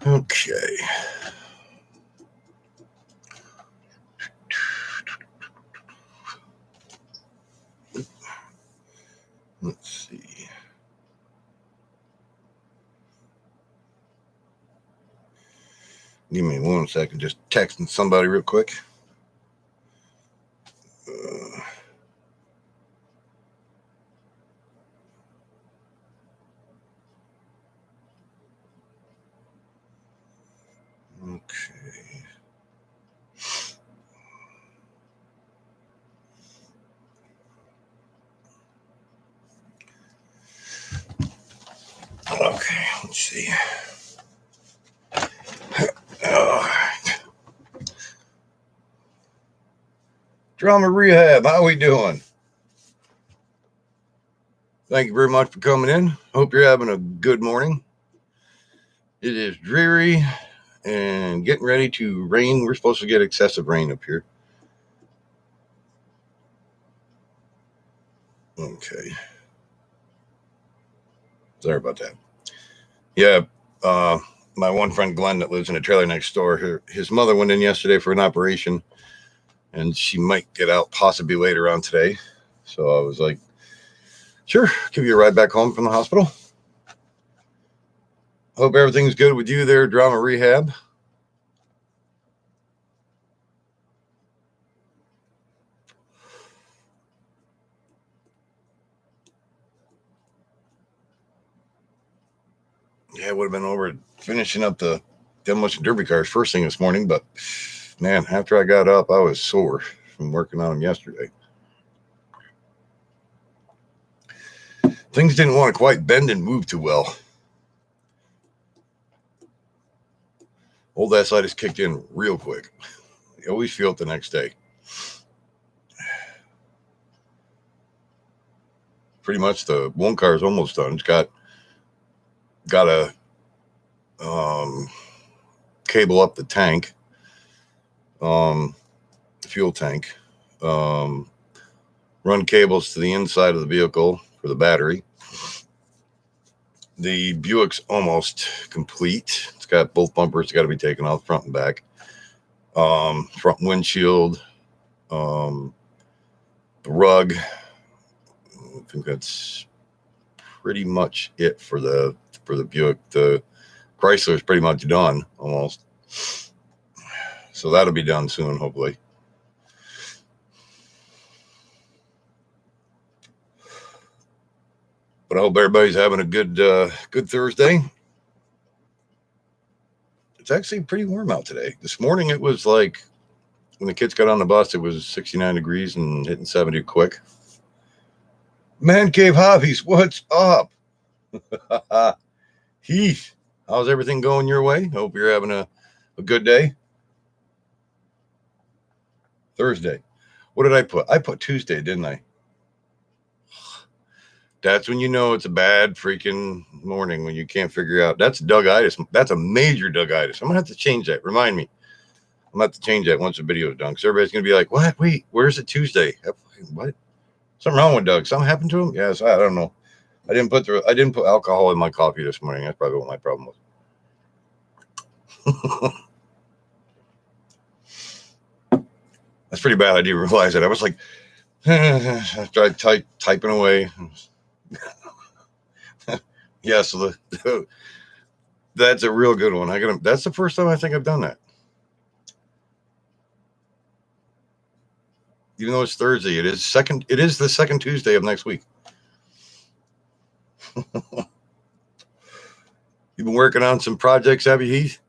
Okay. Let's see. Give me 1 second. Just texting somebody real quick. Uh, okay. Okay. Let's see. All right. Drama Rehab. How we doing? Thank you very much for coming in. Hope you're having a good morning. It is dreary and getting ready to rain. We're supposed to get excessive rain up here. Okay. Sorry about that. Yeah. My one friend Glenn that lives in a trailer next door, his mother went in yesterday for an operation, and she might get out possibly later on today. So I was like, sure, give you a ride back home from the hospital. Hope everything's good with you there, Drama Rehab. Yeah, I would have been over finishing up the demolition derby cars first thing this morning, but man, after I got up, I was sore from working on them yesterday. Things didn't want to quite bend and move too well. Old ascites kicked in real quick. You always feel it the next day. Pretty much the one car is almost done. It's got a cable up the tank, fuel tank, run cables to the inside of the vehicle for the battery. The Buick's almost complete. It's got both bumpers got to be taken off, front and back. Front windshield, the rug. I think that's pretty much it for the Buick. The Chrysler is pretty much done almost. So that'll be done soon, hopefully. But I hope everybody's having a good Thursday. It's actually pretty warm out today. This morning it was like when the kids got on the bus, it was 69 degrees and hitting 70 quick. Man Cave Hobbies, what's up? Heath, how's everything going your way? Hope you're having a good day. Thursday. What did I put? I put Tuesday, didn't I? That's when you know it's a bad freaking morning when you can't figure out. That's Dougitis. That's a major Dougitis. I'm going to have to change that. Remind me. I'm going to have to change that once the video is done. Because everybody's going to be like, what? Wait, where's it Tuesday? What? Something wrong with Doug. Something happened to him? Yes, I don't know. I didn't put alcohol in my coffee this morning. That's probably what my problem was. That's pretty bad. I didn't realize it. I was like, I tried typing away. Yeah, so that's a real good one. That's the first time I think I've done that. Even though it's Thursday, it is the second Tuesday of next week. You've been working on some projects, have you, Heath?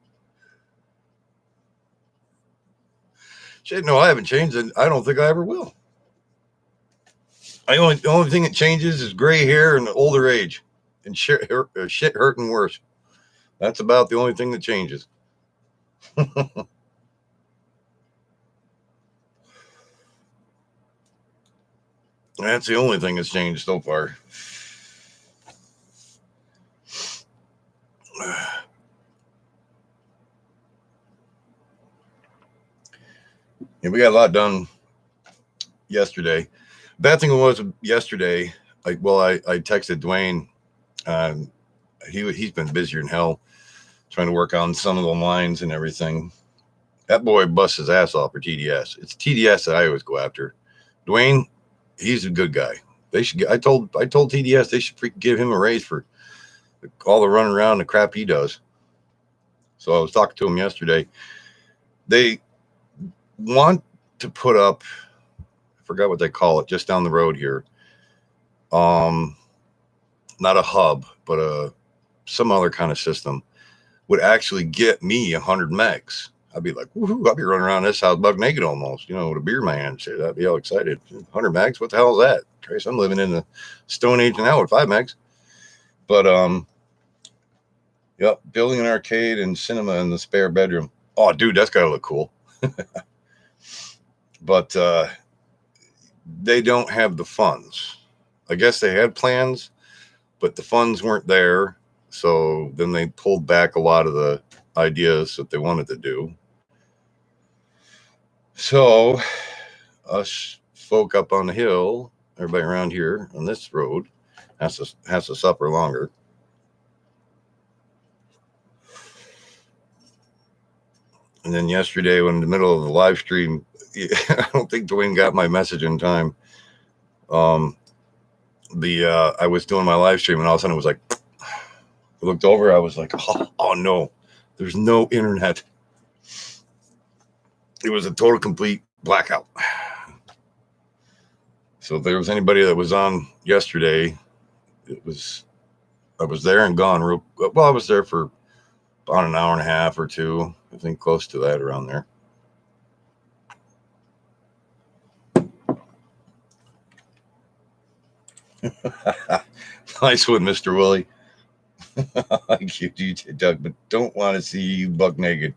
Shit, no, I haven't changed it. I don't think I ever will. The only thing that changes is gray hair and older age and shit hurting worse. That's about the only thing that changes. That's the only thing that's changed so far. Yeah, we got a lot done yesterday. Bad thing was yesterday. I texted Dwayne. He's been busier than hell. trying to work on some of the lines and everything. That boy busts his ass off for TDS. It's TDS that I always go after. Dwayne, he's a good guy. They should. I told TDS they should freaking give him a raise for all the running around the crap he does. So I was talking to him yesterday. They want to put up, I forgot what they call it, just down the road here. Not a hub, but some other kind of system would actually get me 100 megs. I'd be like, woohoo, I'll be running around this house buck naked almost, with a beer man. Shit, I'd be all excited. 100 megs? What the hell is that? Trace, I'm living in the Stone Age now with 5 megs. But, yep, building an arcade and cinema in the spare bedroom. Oh, dude, that's got to look cool. But they don't have the funds. I guess they had plans, but the funds weren't there. So then they pulled back a lot of the ideas that they wanted to do. So us folk up on the hill, everybody around here on this road has to suffer longer. And then yesterday, when in the middle of the live stream, I don't think Dwayne got my message in time. I was doing my live stream, and all of a sudden it was like, I looked over, I was like, oh no, there's no internet. It was a total complete blackout. So if there was anybody that was on yesterday, I was there and gone real well. I was there for about an hour and a half or two, I think, close to that, around there. Nice one, Mr. Willie. Like you, Doug, but don't want to see you buck naked.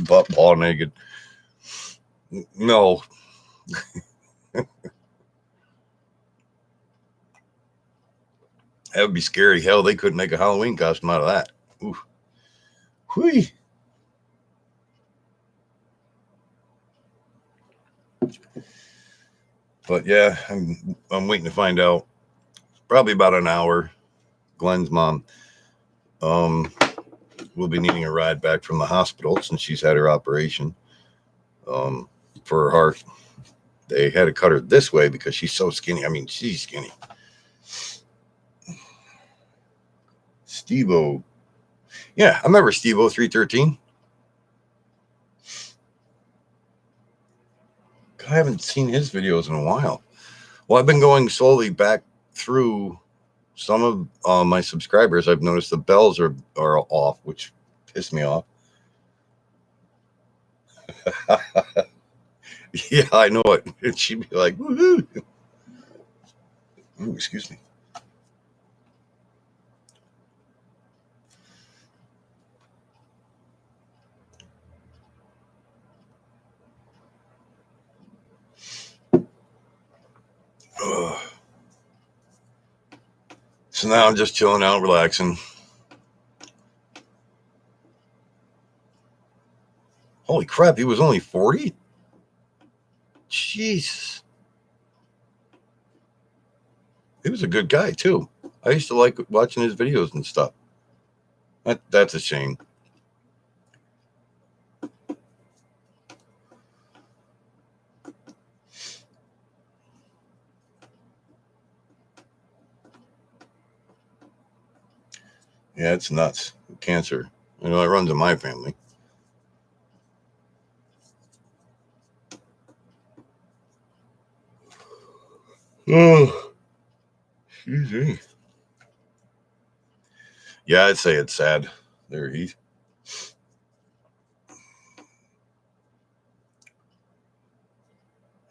Butt paw naked. No. That would be scary. Hell, they couldn't make a Halloween costume out of that. Ooh. Whee. But yeah, I'm waiting to find out. Probably about an hour. Glenn's mom will be needing a ride back from the hospital since she's had her operation for her heart. They had to cut her this way because she's so skinny. I mean, she's skinny. Steve-O. Yeah, I remember Steve-O 313. I haven't seen his videos in a while. Well, I've been going slowly back through some of my subscribers. I've noticed the bells are off, which pissed me off. Yeah, I know it. And she'd be like, woohoo. Ooh, excuse me. So now I'm just chilling out, relaxing. Holy crap, he was only 40? Jeez. He was a good guy, too. I used to like watching his videos and stuff. That's a shame. Yeah, it's nuts. Cancer. It runs in my family. Oh, excuse me. Yeah, I'd say it's sad. There he's.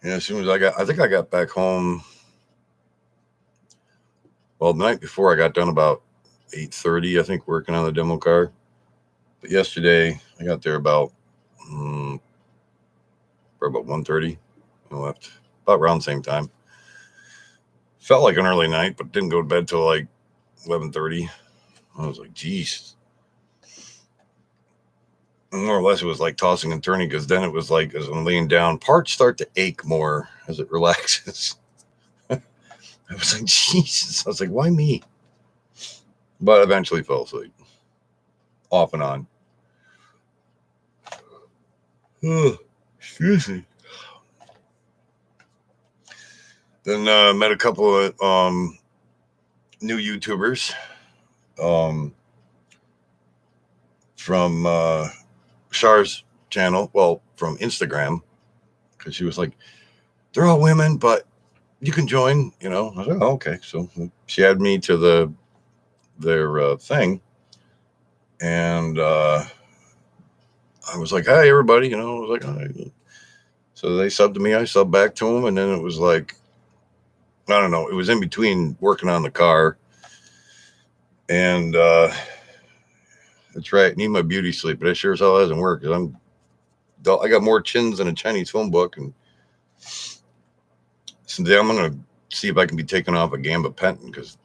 Yeah, as soon as I think I got back home. Well, the night before I got done about 8:30, I think, working on the demo car. But yesterday I got there about 1:30. I left about around the same time. Felt like an early night, but didn't go to bed till like 11:30. I was like, geez. More or less, it was like tossing and turning, because then it was like, as I'm laying down, parts start to ache more as it relaxes. I was like, Jesus. I was like, why me? But I eventually fell asleep. off and on. Excuse me. Then met a couple of new YouTubers from Char's channel, well, from Instagram, because she was like, they're all women, but you can join, I was like, oh, okay. So she added me to their thing, and I was like, hi, everybody, I was like, hi. So they subbed to me, I subbed back to them, and then it was like, I don't know, it was in between working on the car, and that's right, I need my beauty sleep, but it sure as hell hasn't worked, because I got more chins than a Chinese phone book, and someday I'm going to see if I can be taken off a gabapentin, because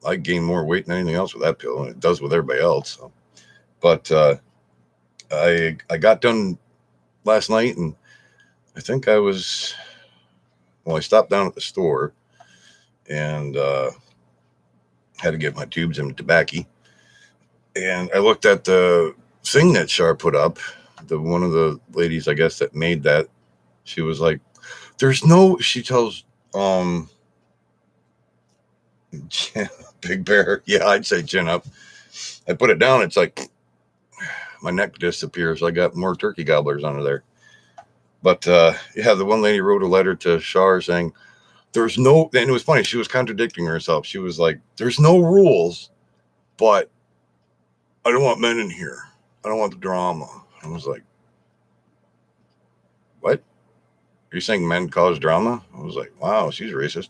I gain more weight than anything else with that pill, and it does with everybody else. So. But I got done last night, and I think I stopped down at the store and had to get my tubes and tobacco. And I looked at the thing that Char put up, one of the ladies, I guess, that made that. She was like, she tells Big Bear, yeah, I'd say chin up. I put it down, it's like my neck disappears. I got more turkey gobblers under there. But yeah, the one lady wrote a letter to Char saying, and it was funny, she was contradicting herself. She was like, there's no rules, but I don't want men in here. I don't want the drama. I was like, what? Are you saying men cause drama? I was like, wow, she's racist.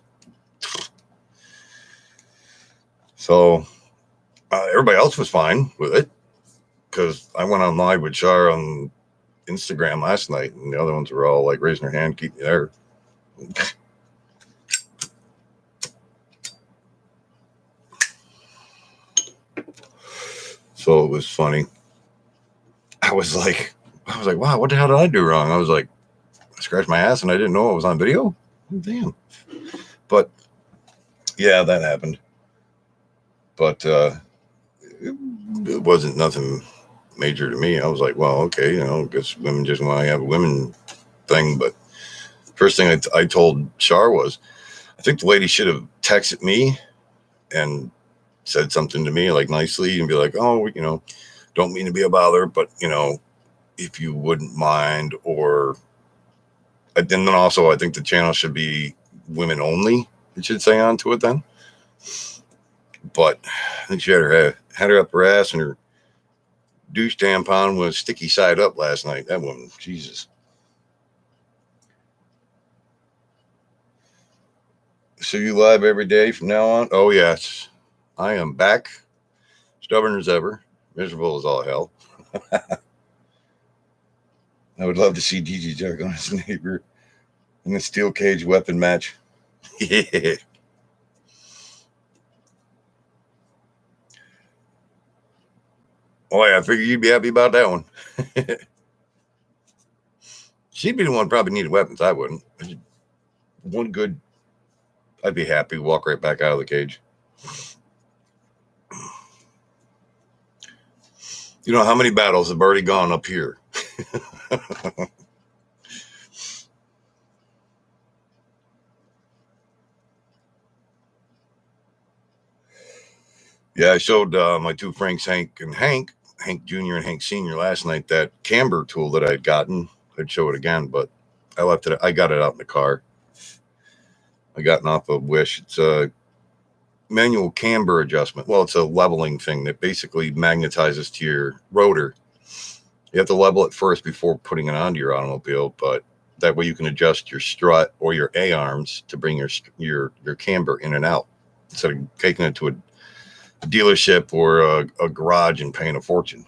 So everybody else was fine with it, because I went on live with Char on Instagram last night, and the other ones were all like raising their hand, keep me there. So it was funny. I was like, wow, what the hell did I do wrong? I was like, I scratched my ass and I didn't know it was on video. Damn. But yeah, that happened. But it wasn't nothing major to me. I was like, well, okay, I guess women just want to have a women thing. But first thing I told Char was, I think the lady should have texted me and said something to me like nicely and be like, oh, don't mean to be a bother, but if you wouldn't mind. Or and then also I think the channel should be women only, it should say onto it then. But I think she had her up her ass, and her douche tampon was sticky side up last night. That woman, Jesus. So you live every day from now on? Oh yes, I am back, stubborn as ever, miserable as all hell. I would love to see DJ Jerk on his neighbor in a steel cage weapon match. Yeah. Oh, yeah, I figured you'd be happy about that one. She'd be the one probably needed weapons. I wouldn't. One good, I'd be happy, walk right back out of the cage. You know how many battles have already gone up here? Yeah, I showed my two Franks, Hank Jr. and Hank Sr. last night, that camber tool that I had gotten. I'd show it again, but I left it. I got it out in the car. I got it off of Wish. It's a manual camber adjustment. Well, it's a leveling thing that basically magnetizes to your rotor. You have to level it first before putting it onto your automobile, but that way you can adjust your strut or your A-arms to bring your camber in and out, instead of taking it to a dealership or a garage and paying a fortune.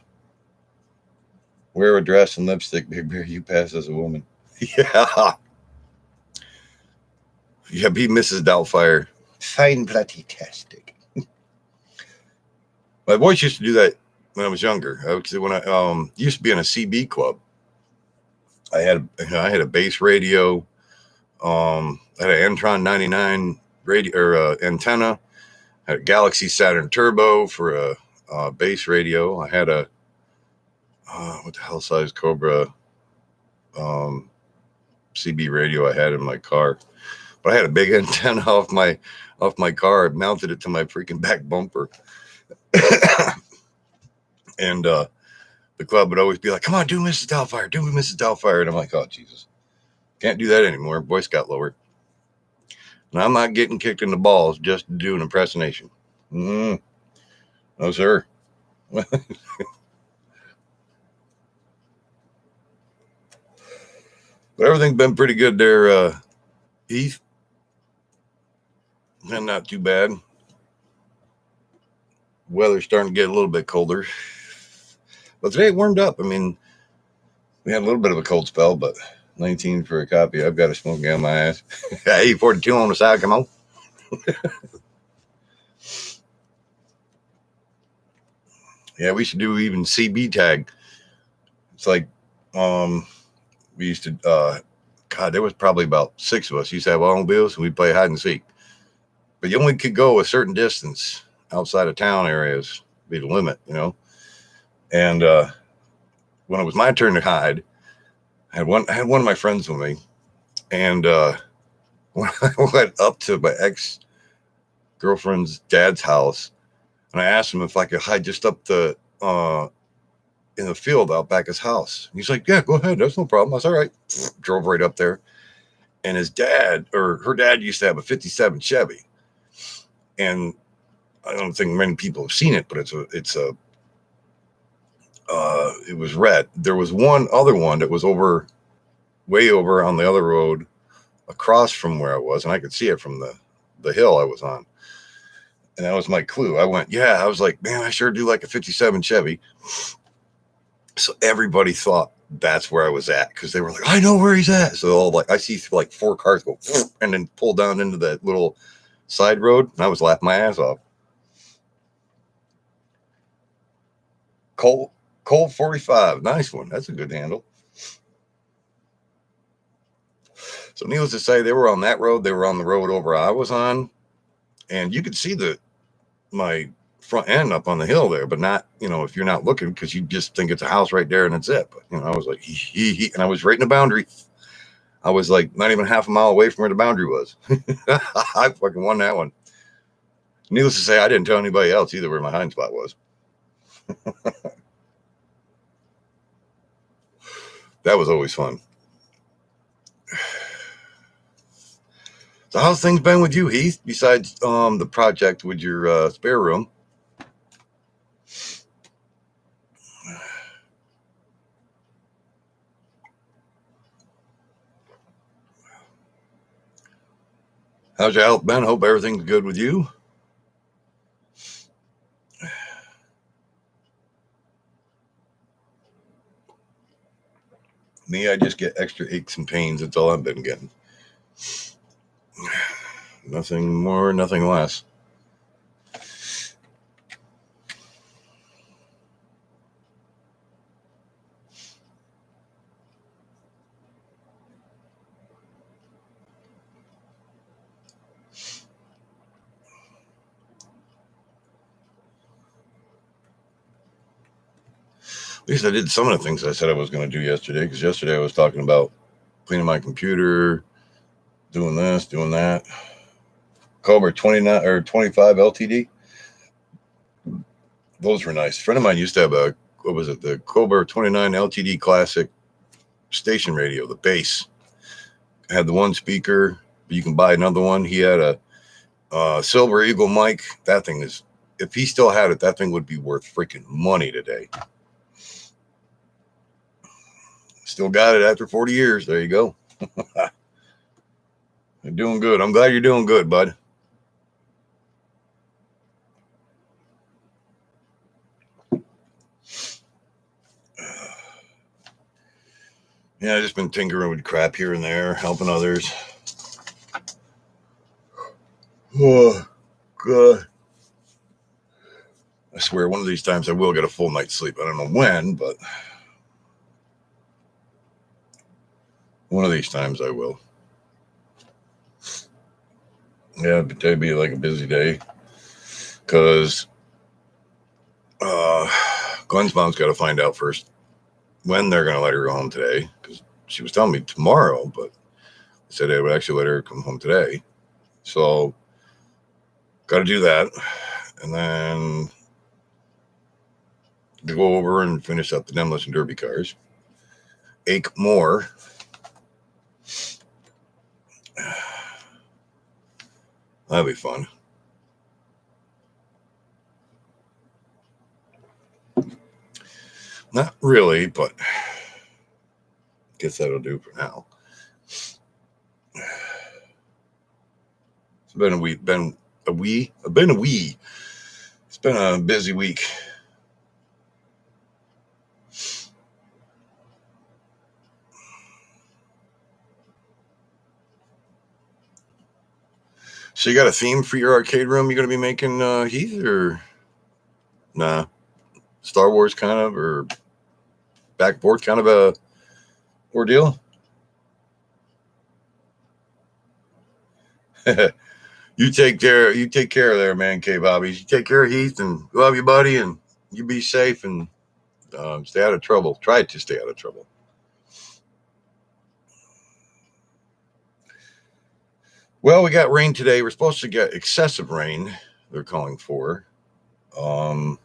Wear a dress and lipstick, Big Bear. You pass as a woman. Yeah. Yeah, be Mrs. Doubtfire. Fine, bloody tastic. My voice used to do that when I was younger. When I used to be in a CB club, I had a bass radio. I had an Entron 99 radio or antenna. I had a Galaxy Saturn Turbo for a bass radio. I had a what the hell size Cobra CB radio I had in my car. But I had a big antenna off my car. I mounted it to my freaking back bumper. And the club would always be like, come on, do Mrs. Doubtfire, do Mrs. Doubtfire. And I'm like, oh, Jesus. Can't do that anymore. Voice got lower. And I'm not getting kicked in the balls just to do an impersonation. No, sir. But everything's been pretty good there, Heath. And not too bad. Weather's starting to get a little bit colder. But today it warmed up. I mean, we had a little bit of a cold spell, but 19 for a copy. I've got a smoke gun on my ass. Hey, 42 on the side. Come on. Yeah, we should do even CB tag. It's like, we used to, God, there was probably about 6 of us. Used to have automobiles and we'd play hide and seek. But you only could go a certain distance outside of town areas, be the limit, you know. And when it was my turn to hide, I had one of my friends with me, and when I went up to my ex-girlfriend's dad's house, and I asked him if I could hide just up the in the field out back his house. He's like, "Yeah, go ahead. That's no problem." I was all right. Drove right up there, and his dad or her dad used to have a '57 Chevy, and I don't think many people have seen it, but it was red. There was one other one that was way over on the other road across from where I was, and I could see it from the hill I was on. And that was my clue. I was like, man, I sure do like a '57 Chevy. So everybody thought that's where I was at because they were like, I know where he's at. So I see like 4 cars go and then pull down into that little side road, and I was laughing my ass off. Colt 45, nice one. That's a good handle. So needless to say, they were on that road. They were on the road over I was on, and you could see my front end up on the hill there, but not, if you're not looking, because you just think it's a house right there and that's it. But I was like, and I was right in the boundary. I was like not even half a mile away from where the boundary was. I fucking won that one. Needless to say, I didn't tell anybody else either where my hind spot was. That was always fun. So how's things been with you, Heath, besides the project with your spare room? How's your health been? Hope everything's good with you. Me, I just get extra aches and pains. That's all I've been getting. Nothing more, nothing less. At least I did some of the things I said I was going to do yesterday, because yesterday I was talking about cleaning my computer, doing this, doing that. Cobra 29 or 25 LTD. Those were nice. A friend of mine used to have the Cobra 29 LTD Classic station radio, the bass. Had the one speaker, but you can buy another one. He had a Silver Eagle mic. That thing is, if he still had it, that thing would be worth freaking money today. Still got it after 40 years. There you go. You're doing good. I'm glad you're doing good, bud. Yeah, I've just been tinkering with crap here and there, helping others. Oh, God. I swear one of these times I will get a full night's sleep. I don't know when, but one of these times I will. Yeah, but it'd be like a busy day, because Glenn's mom's got to find out first when they're going to let her go home today, because she was telling me tomorrow, but they said they would actually let her come home today. So got to do that. And then to go over and finish up the demolition derby cars. Ache more. That'll be fun. Not really, but guess that'll do for now. It's been a week. It's been a busy week. So you got a theme for your arcade room you're going to be making, Heath, or nah? Star Wars kind of, or backboard kind of a ordeal? You take care. You take care of there, man, K. Bobbies. You take care of Heath, and love you, buddy, and you be safe and stay out of trouble. Try to stay out of trouble. Well, we got rain today. We're supposed to get excessive rain. They're calling for. Um,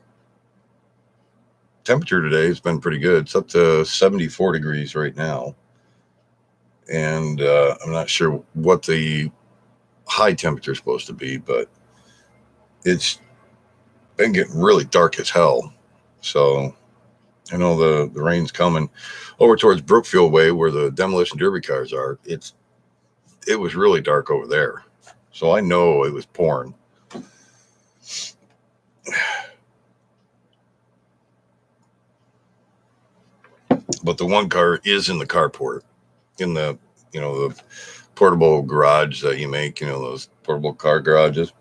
Temperature today has been pretty good. It's up to 74 degrees right now, and I'm not sure what the high temperature is supposed to be, but it's been getting really dark as hell. So I know the rain's coming over towards Brookfield Way, where the demolition derby cars are. It was really dark over there, so I know it was pouring. But the one car is in the carport, in the the portable garage that you make, those portable car garages,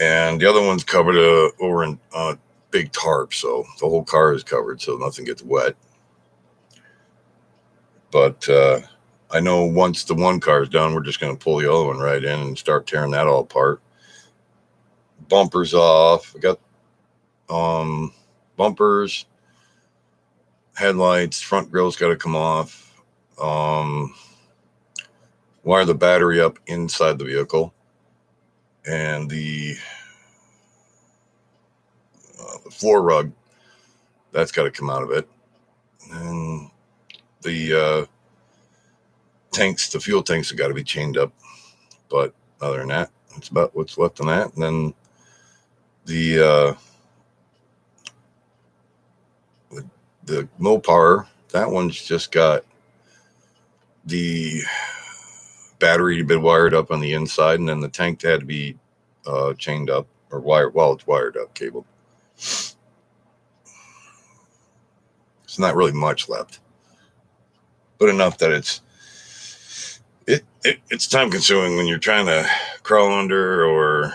and the other one's covered over in big tarp, so the whole car is covered, so nothing gets wet. But I know once the one car is done, we're just going to pull the other one right in and start tearing that all apart. Bumpers off. We got bumpers, headlights, front grill's got to come off. Wire the battery up inside the vehicle, and the floor rug, that's got to come out of it. And the the fuel tanks have got to be chained up. But other than that, it's about what's left on that. And then the Mopar, that one's just got the battery been wired up on the inside, and then the tank had to be chained up or wired. Well, it's wired up, cable. It's not really much left, but enough that it's time consuming when you're trying to crawl under or.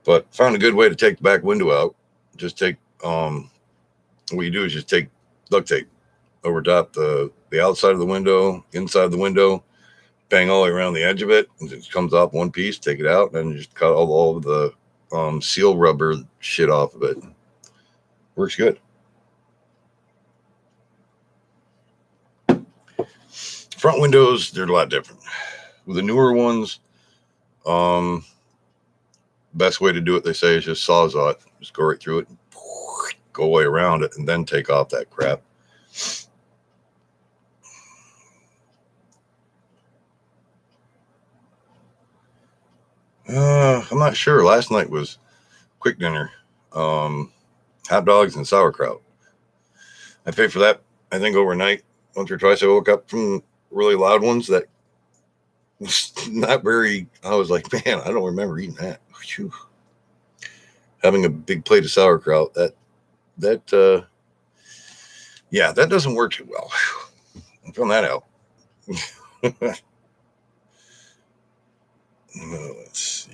But found a good way to take the back window out. Just take what you do is just take duct tape over top the outside of the window, inside the window, bang all the way around the edge of it, and it comes off one piece. Take it out, and just cut all of the seal rubber shit off of it. Works good. Front windows, they're a lot different. With the newer ones, best way to do it, they say, is just sawzall it. Just go right through it, go way around it, and then take off that crap. I'm not sure. Last night was quick dinner, hot dogs and sauerkraut. I paid for that, I think, overnight. Once or twice I woke up from really loud ones that was not very. I was like, man, I don't remember eating that. Whew. Having a big plate of sauerkraut, yeah, that doesn't work too well. I found that out. Let's see.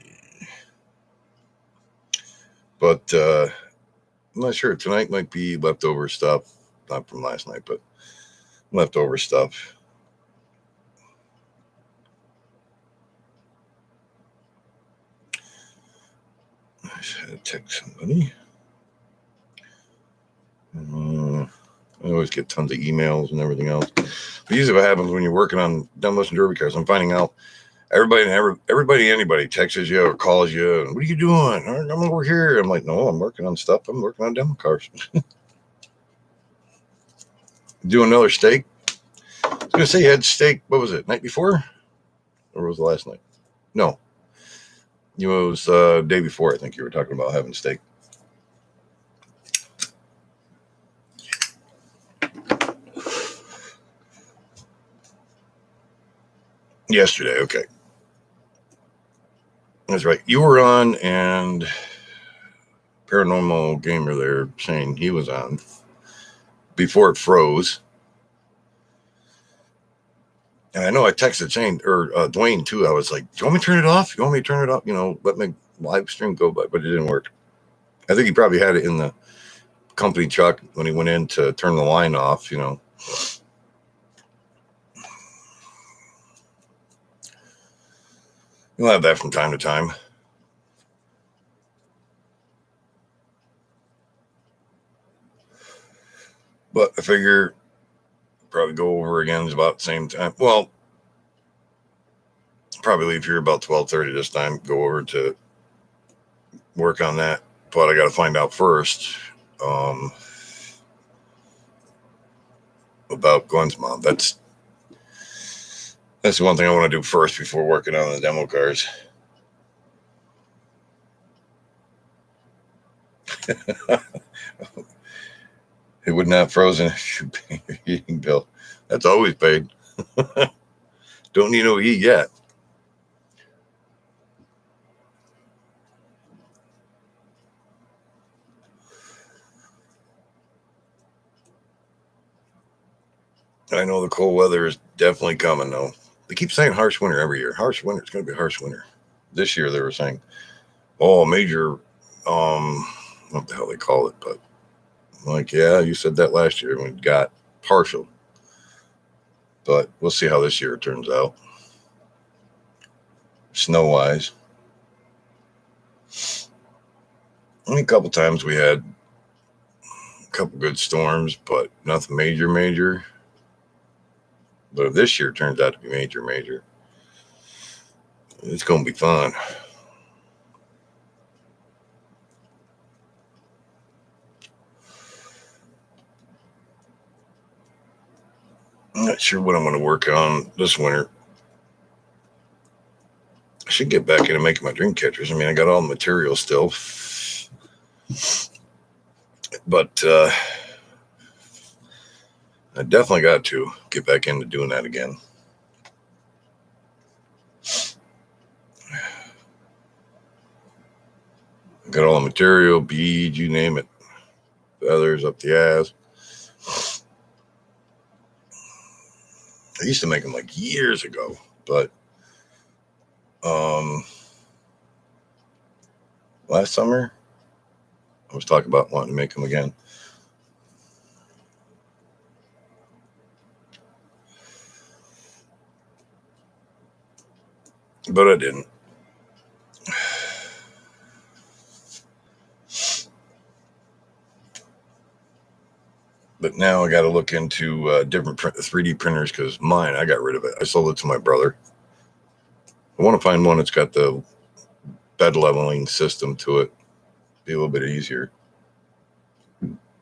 But I'm not sure. Tonight might be leftover stuff, not from last night, but leftover stuff. I just had to text somebody. I always get tons of emails and everything else. But usually what happens when you're working on demolition derby cars, I'm finding out anybody texts you or calls you, and what are you doing? I'm over here. I'm like, no, I'm working on stuff. I'm working on demo cars. Do another steak. I was going to say you had steak, what was it, night before? Or was it last night? No. It was day before, I think you were talking about having steak. Yesterday, okay. That's right. You were on, and Paranormal Gamer there saying he was on before it froze. And I know I texted Shane or Dwayne too. I was like, "Do you want me to turn it off? You want me to turn it off? Let my live stream go by." But it didn't work. I think he probably had it in the company truck when he went in to turn the line off. You'll have that from time to time. But I figure probably go over again about the same time. Well, probably leave here about 12:30 this time. Go over to work on that. But I got to find out first about Glenn's mom. That's the one thing I want to do first before working on the demo cars. It would not have frozen if you pay your heating bill. That's always paid. Don't need no heat yet. I know the cold weather is definitely coming, though. They keep saying harsh winter every year. Harsh winter. It's going to be harsh winter. This year they were saying, oh, major, what the hell they call it, but I'm like, yeah, you said that last year when we got partial. But we'll see how this year turns out. Snow wise. A couple times we had a couple good storms, but nothing major. But if this year turns out to be major, it's going to be fun. I'm not sure what I'm going to work on this winter. I should get back into making my dream catchers. I mean, I got all the material still. But I definitely got to get back into doing that again. Got all the material, beads, you name it. Feathers up the ass. I used to make them like years ago, but last summer I was talking about wanting to make them again. But I didn't. But now I got to look into different 3D printers because mine, I got rid of it. I sold it to my brother. I want to find one that's got the bed leveling system to it. Be a little bit easier.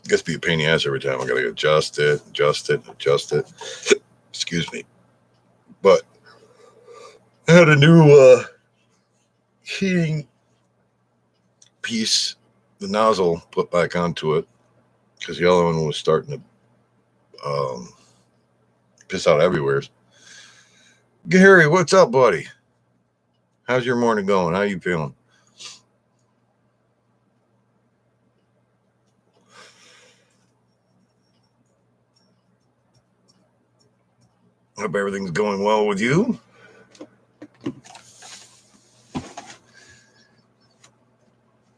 Gets to be a pain in the ass every time. I got to adjust it. Excuse me. But I had a new heating piece, the nozzle put back onto it because the other one was starting to piss out everywhere. Gary, what's up, buddy? How's your morning going? How you feeling? Hope everything's going well with you.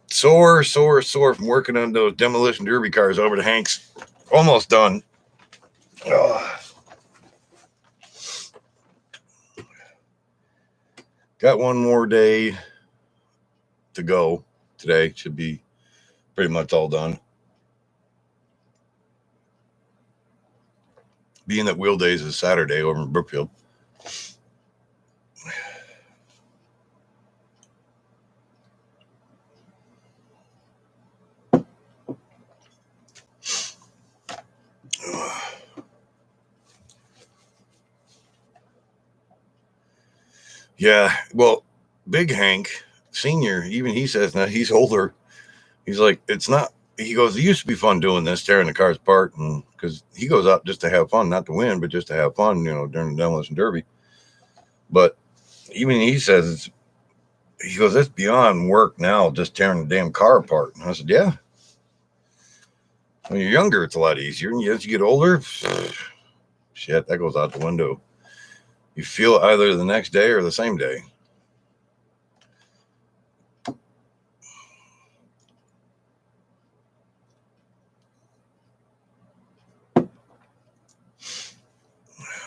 Sore from working on those demolition derby cars over to Hank's. Almost done. Got one more day to go today. Should be pretty much all done. being that wheel days is Saturday over in Brookfield. Yeah, well, Big Hank Senior, even he says now he's older. He's like, it's not. He goes, it used to be fun doing this, tearing the cars apart, and because he goes out just to have fun, not to win, but just to have fun, during the demolition derby. But even he says he goes, it's beyond work now, just tearing the damn car apart. And I said, yeah. When you're younger, it's a lot easier, and as you get older, shit, that goes out the window. You feel it either the next day or the same day.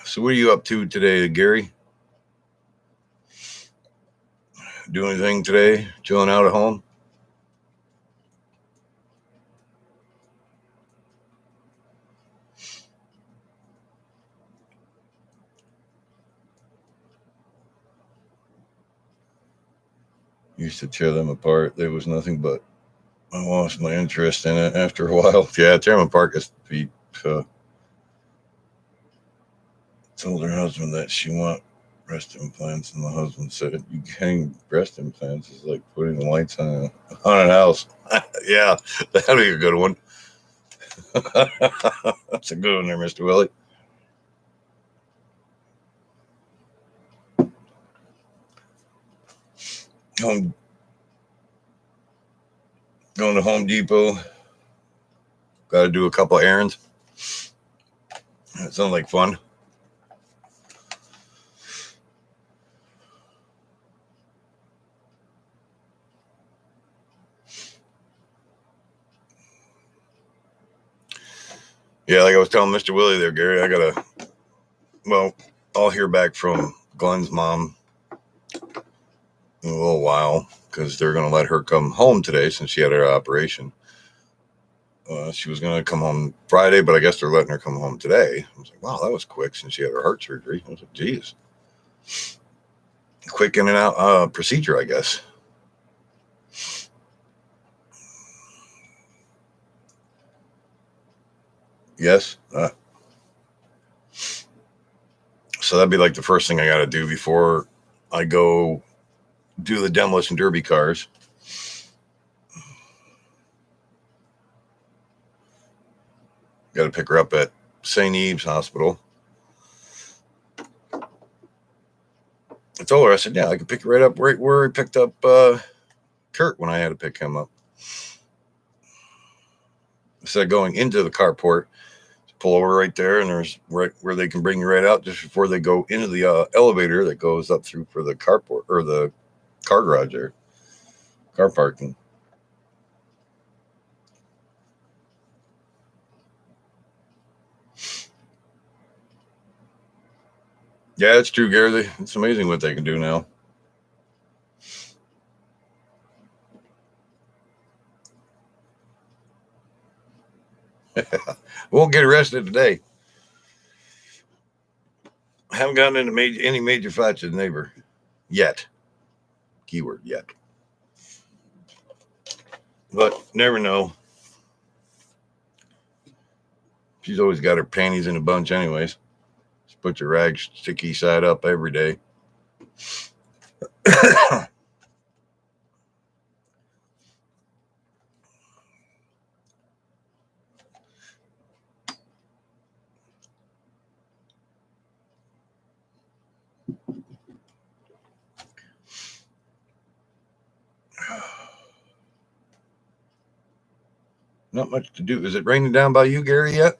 So what are you up to today, Gary? Do anything today? Chilling out at home? Used to tear them apart. There was nothing but I lost my interest in it after a while. Yeah, tear them apart is be told her husband that she want breast implants, and the husband said, "You getting breast implants is like putting lights on a house." Yeah, that'd be a good one. That's a good one there, Mr. Willie. Home, going to Home Depot. Got to do a couple errands. That sounds like fun. Yeah, like I was telling Mr. Willie there, Gary, I'll hear back from Glenn's mom in a little while because they're going to let her come home today since she had her operation. She was going to come home Friday, but I guess they're letting her come home today. I was like, wow, that was quick since she had her heart surgery. I was like, geez. Quick in and out procedure, I guess. Yes. So that'd be like the first thing I got to do before I go do the demolition derby cars. Got to pick her up at St. Eve's Hospital. I told her, I said, yeah, I could pick her right up right where I picked up Kurt when I had to pick him up. Instead of going into the carport, pull over right there, and there's right where they can bring you right out just before they go into the elevator that goes up through for the carport or the car garage there, car parking. Yeah, it's true, Gary. It's amazing what they can do now. Won't get arrested today. I haven't gotten into any major fights with the neighbor yet. Keyword yet. But never know. She's always got her panties in a bunch, anyways. Just put your rags sticky side up every day. Not much to do. Is it raining down by you, Gary, yet?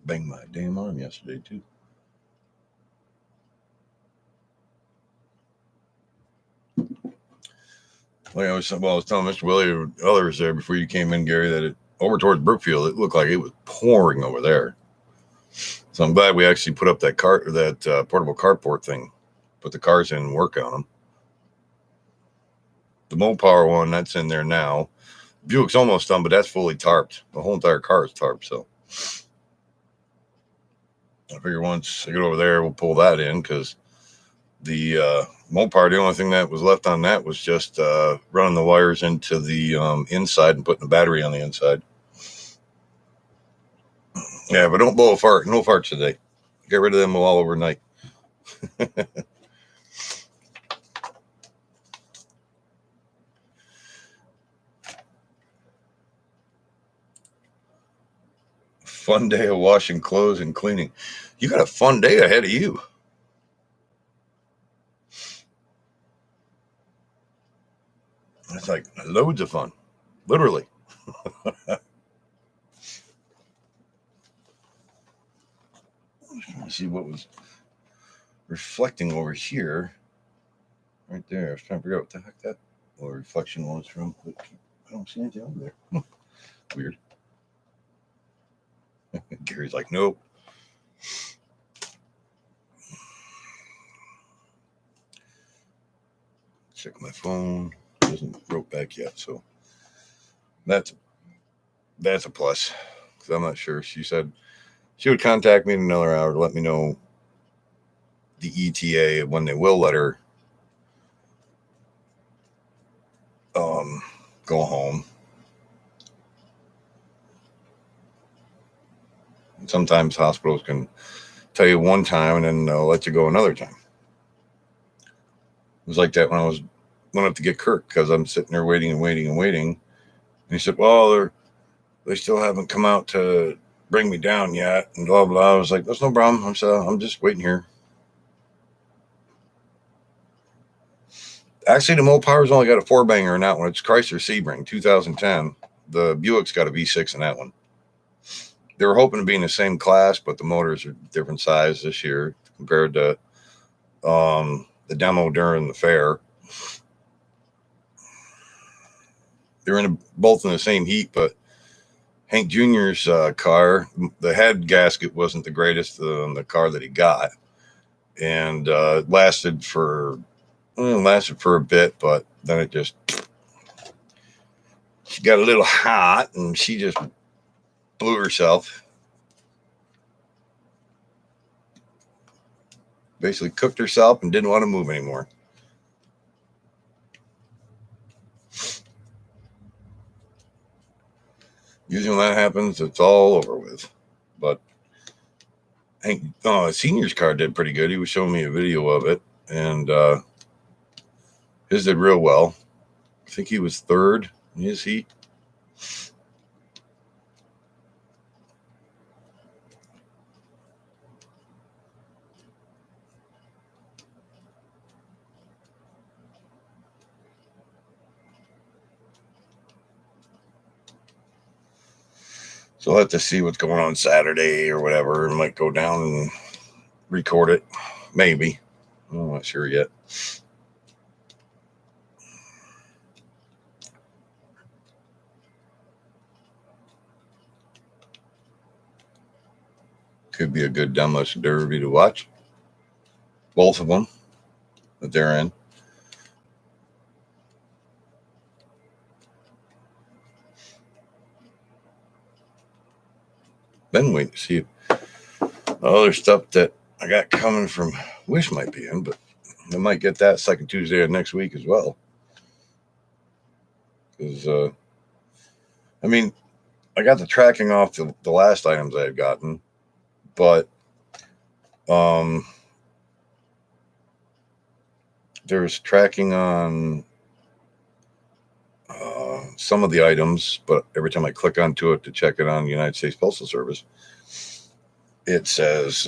Banged my damn arm yesterday, too. Like I was telling Mr. Willie or others there before you came in, Gary, that over towards Brookfield, it looked like it was pouring over there. So I'm glad we actually put up that portable carport thing, put the cars in and work on them. The Mopar one, that's in there now. Buick's almost done, but that's fully tarped. The whole entire car is tarped. So I figure once I get over there, we'll pull that in because the Mopar, the only thing that was left on that was just running the wires into the inside and putting the battery on the inside. Yeah, but don't blow a fart. No farts today. Get rid of them all overnight. Fun day of washing clothes and cleaning. You got a fun day ahead of you. It's like loads of fun, literally. Let's see what was reflecting over here. Right there. I was trying to figure out what the heck that little reflection was from. But I don't see anything over there. Weird. Gary's like, nope. Check my phone. It hasn't wrote back yet, so that's a plus. Because I'm not sure. She said she would contact me in another hour to let me know the ETA when they will let her go home. And sometimes hospitals can tell you one time and then they'll let you go another time. It was like that when I went up to get Kirk because I'm sitting there waiting. And he said, well, they still haven't come out to bring me down yet and blah, blah. I was like, that's no problem. I'm just waiting here. Actually, the Mopar's only got a 4-banger in that one. It's Chrysler Sebring 2010. The Buick's got a V6 in that one. They were hoping to be in the same class, but the motors are different size this year compared to the demo during the fair. They're both in the same heat, but Hank Jr.'s car, the head gasket wasn't the greatest on the car that he got, and lasted for a bit, but then it just she got a little hot and she just blew herself. Basically cooked herself and didn't want to move anymore. Usually when that happens, it's all over with. But Hank, Senior's car did pretty good. He was showing me a video of it, and his did real well. I think he was third in his heat. So I'll have to see what's going on Saturday or whatever. I might go down and record it. Maybe. I'm not sure yet. Could be a good demolition derby to watch. Both of them that they're in. Then wait to see other stuff that I got coming from Wish might be in, but I might get that second Tuesday of next week as well. Because, I got the tracking off the last items I had gotten, but there's tracking on some of the items, but every time I click onto it to check it on the United States Postal Service, it says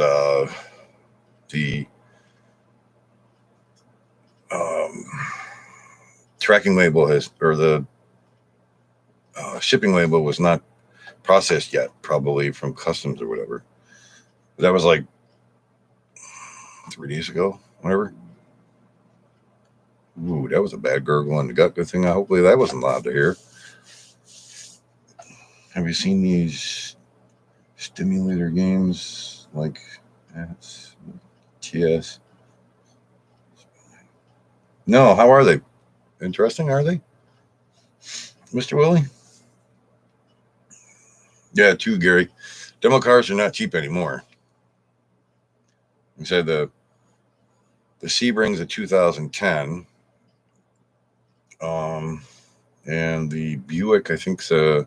the tracking label or the shipping label was not processed yet, probably from customs or whatever. That was like 3 days ago, whatever. Ooh, that was a bad gurgle in the gut. Good thing hopefully that wasn't loud to hear. Have you seen these stimulator games like TS? No, how are they? Interesting, are they? Mr. Willie? Yeah, too, Gary. Demo cars are not cheap anymore. You said the Sebring's a 2010, and the Buick I think that's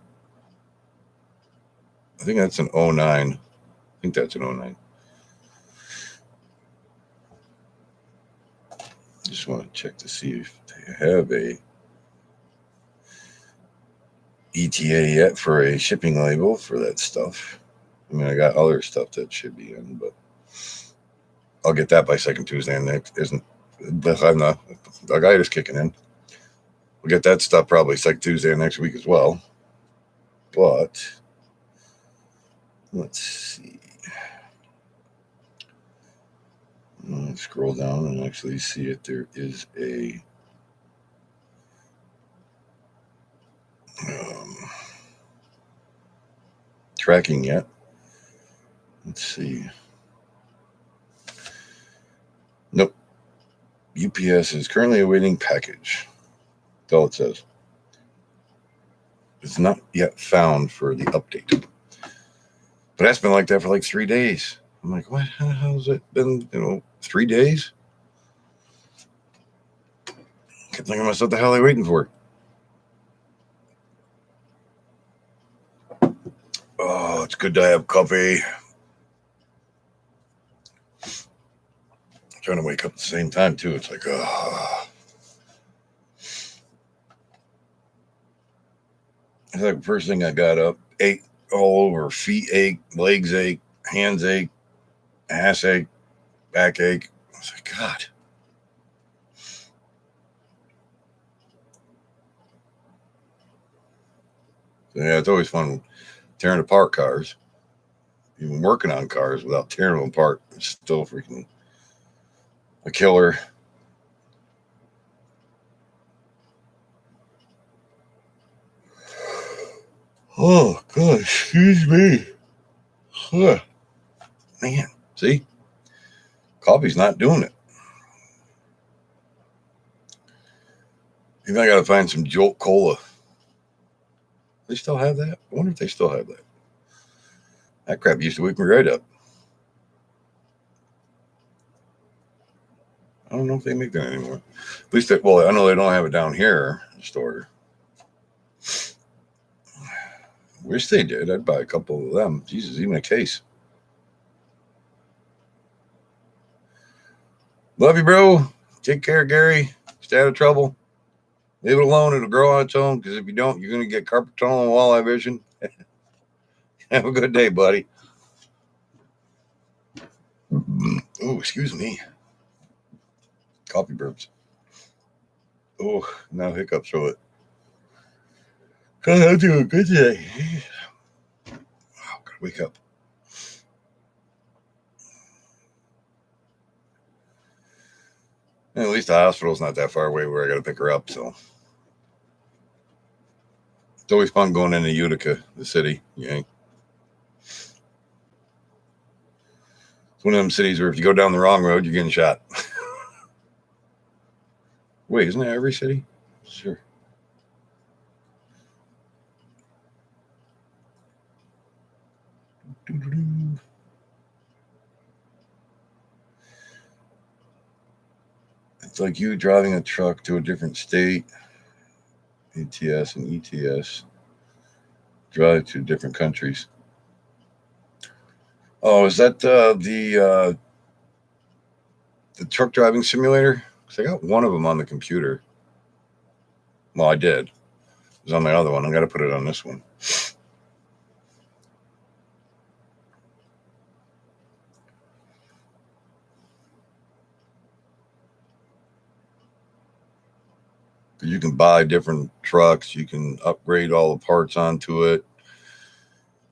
an 09. I think that's an 09. Just want to check to see if they have a ETA yet for a shipping label for that stuff. I mean, I got other stuff that should be in, but I'll get that by second Tuesday. And next isn't. I'm not. The guy is kicking in. We'll get that stuff probably second Tuesday next week as well. But let's see. Let's scroll down and actually see if there is a tracking yet. Let's see. Nope. UPS is currently awaiting package. That's all it says. It's not yet found for the update. But that's been like that for like 3 days. I'm like, what? How's it been, 3 days? Kept thinking to myself, what the hell are they waiting for? Oh, it's good to have coffee. I'm trying to wake up at the same time, too. It's like, It's like the first thing I got up, ache all over, feet ache, legs ache, hands ache, ass ache, back ache. I was like, God. So, yeah, it's always fun tearing apart cars. Even working on cars without tearing them apart, it's still freaking a killer. Oh, God, excuse me. Huh. Man, see? Coffee's not doing it. Maybe I got to find some Jolt Cola. They still have that? I wonder if they still have that. That crap used to wake me right up. I don't know if they make that anymore. At least, I know they don't have it down here in the store. Wish they did. I'd buy a couple of them. Jesus, even a case. Love you, bro. Take care, Gary. Stay out of trouble. Leave it alone. It'll grow on its own, because if you don't, you're going to get carpal tunnel and walleye vision. Have a good day, buddy. Oh, excuse me. Coffee burps. Oh, now hiccups through it. God, I'm doing good today. Wow, gotta wake up. And at least the hospital's not that far away where I gotta pick her up, so it's always fun going into Utica, the city. Yeah. It's one of them cities where if you go down the wrong road, you're getting shot. Wait, isn't that every city? Sure. It's like you driving a truck to a different state. ATS and ETS drive to different countries. Oh, is that the truck driving simulator? Because I got one of them on the computer. Well, I did. It was on my other one. I got to put it on this one. You can buy different trucks. You can upgrade all the parts onto it.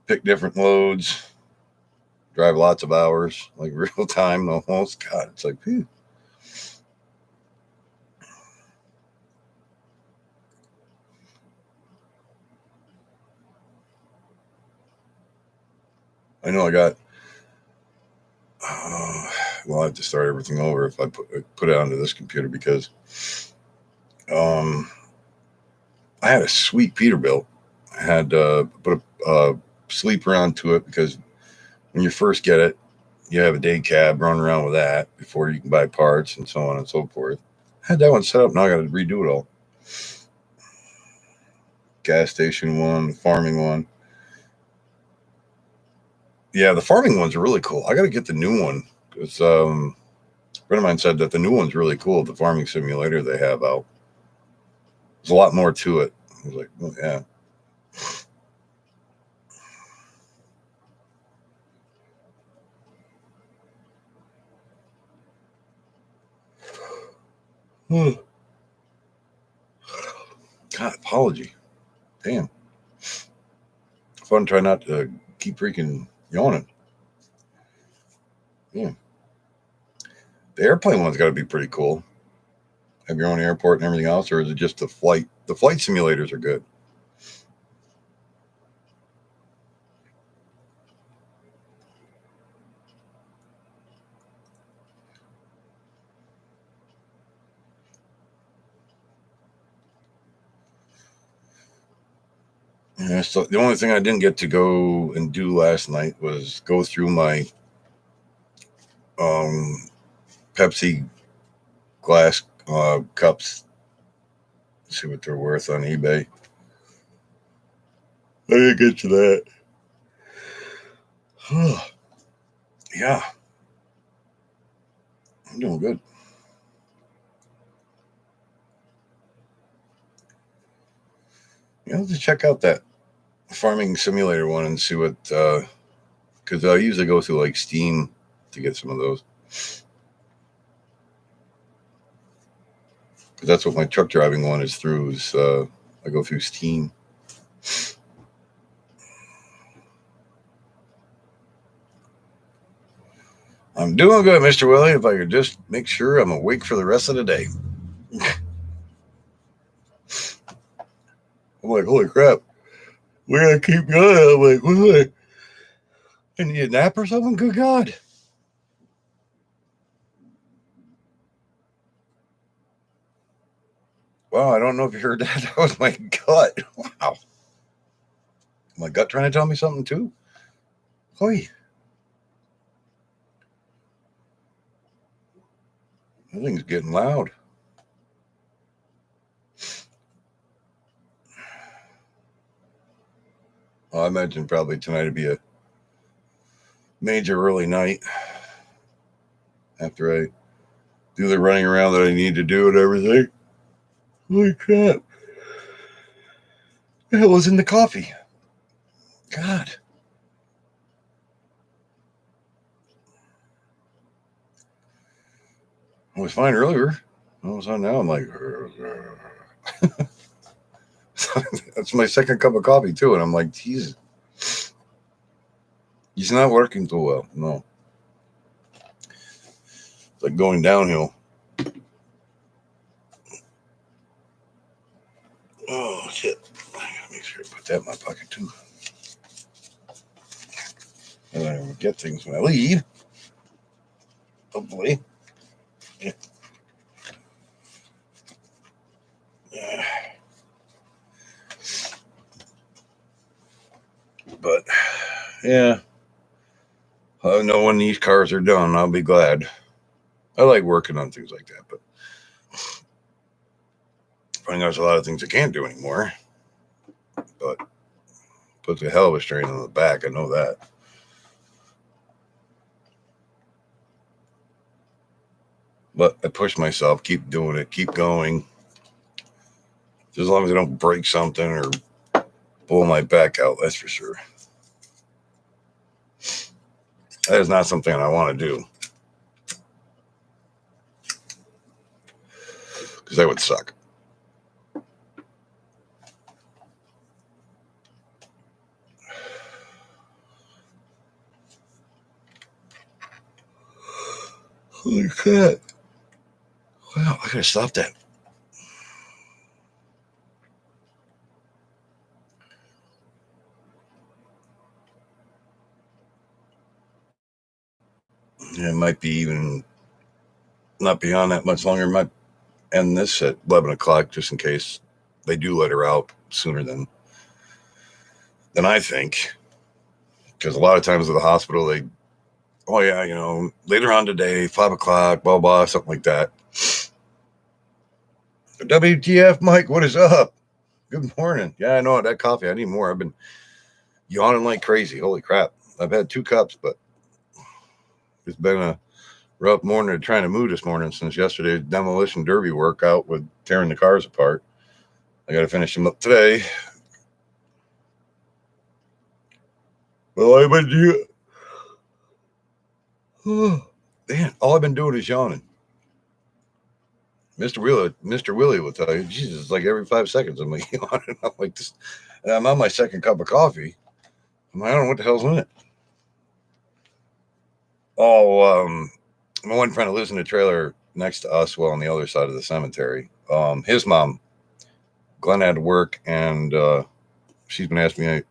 Pick different loads. Drive lots of hours, like real time almost. God, it's like, phew. I know I got. Well, I have to start everything over if I put it onto this computer, because I had a sweet Peterbilt. I had put a sleeper onto it because when you first get it, you have a day cab, run around with that before you can buy parts and so on and so forth. I had that one set up. Now I got to redo it all. Gas station one, farming one. Yeah, the farming ones are really cool. I got to get the new one because a friend of mine said that the new one's really cool. The farming simulator they have out. There's a lot more to it. I was like, well, yeah. God, apology. Damn. Fun. Try not to keep freaking yawning. Yeah. The airplane one's got to be pretty cool. Have your own airport and everything else, or is it just the flight? The flight simulators are good. Yeah, so the only thing I didn't get to go and do last night was go through my um, Pepsi glass cups, see what they're worth on eBay. I didn't get to that. Yeah, I'm doing good. Let's check out that farming simulator one and see what, because I usually go through like Steam to get some of those. Because that's what my truck driving one is through. Is I go through Steam. I'm doing good, Mr. Willie. If I could just make sure I'm awake for the rest of the day. I'm like, holy crap. We gotta keep going. I'm like, what? I need a nap or something? Good God. Wow, I don't know if you heard that. That was my gut. Wow. My gut trying to tell me something too? Hoy. That thing's getting loud. Well, I imagine probably tonight would be a major early night after I do the running around that I need to do and everything. Holy crap. The hell was in the coffee? God. I was fine earlier. All of a sudden now I'm like, that's my second cup of coffee too. And I'm like, Jesus. He's not working too well. No. It's like going downhill. Oh, shit. I gotta make sure I put that in my pocket too. And I get things when I leave. Hopefully. Yeah. But, yeah. I know when these cars are done, I'll be glad. I like working on things like that, but finding out there's a lot of things I can't do anymore. But puts a hell of a strain on the back. I know that. But I push myself, keep doing it, keep going. As long as I don't break something or blow my back out, that's for sure. That is not something I want to do. Because that would suck. Holy crap. Wow, I gotta stop that. It might be even not beyond that much longer. It might end this at 11 o'clock just in case they do let her out sooner than I think. Because a lot of times at the hospital, oh yeah, later on today, 5 o'clock, blah, blah, something like that. WTF, Mike, what is up? Good morning. Yeah, I know that coffee. I need more. I've been yawning like crazy. Holy crap. I've had 2 cups, but it's been a rough morning trying to move this morning since yesterday's demolition derby workout with tearing the cars apart. I got to finish them up today. Well, I've been man, all I've been doing is yawning. Mr. Willie will tell you, Jesus, it's like every 5 seconds I'm like yawning. I'm like this. And I'm on my second cup of coffee. I don't know what the hell's in it. Oh, my one friend who lives in a trailer next to us, well, on the other side of the cemetery. His mom, Glenn, had to work, and she's been asking me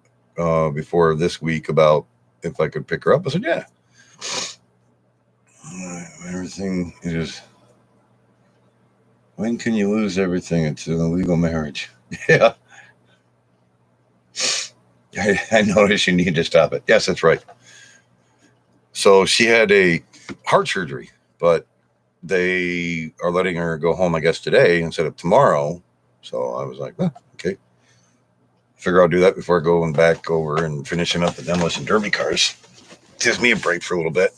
before this week about if I could pick her up. I said, yeah. Everything is. When can you lose everything? It's an illegal marriage. Yeah. I noticed you need to stop it. Yes, that's right. So she had a heart surgery, but they are letting her go home, I guess, today instead of tomorrow. So I was like, okay. Figure I'll do that before going back over and finishing up the demolition derby cars. Gives me a break for a little bit.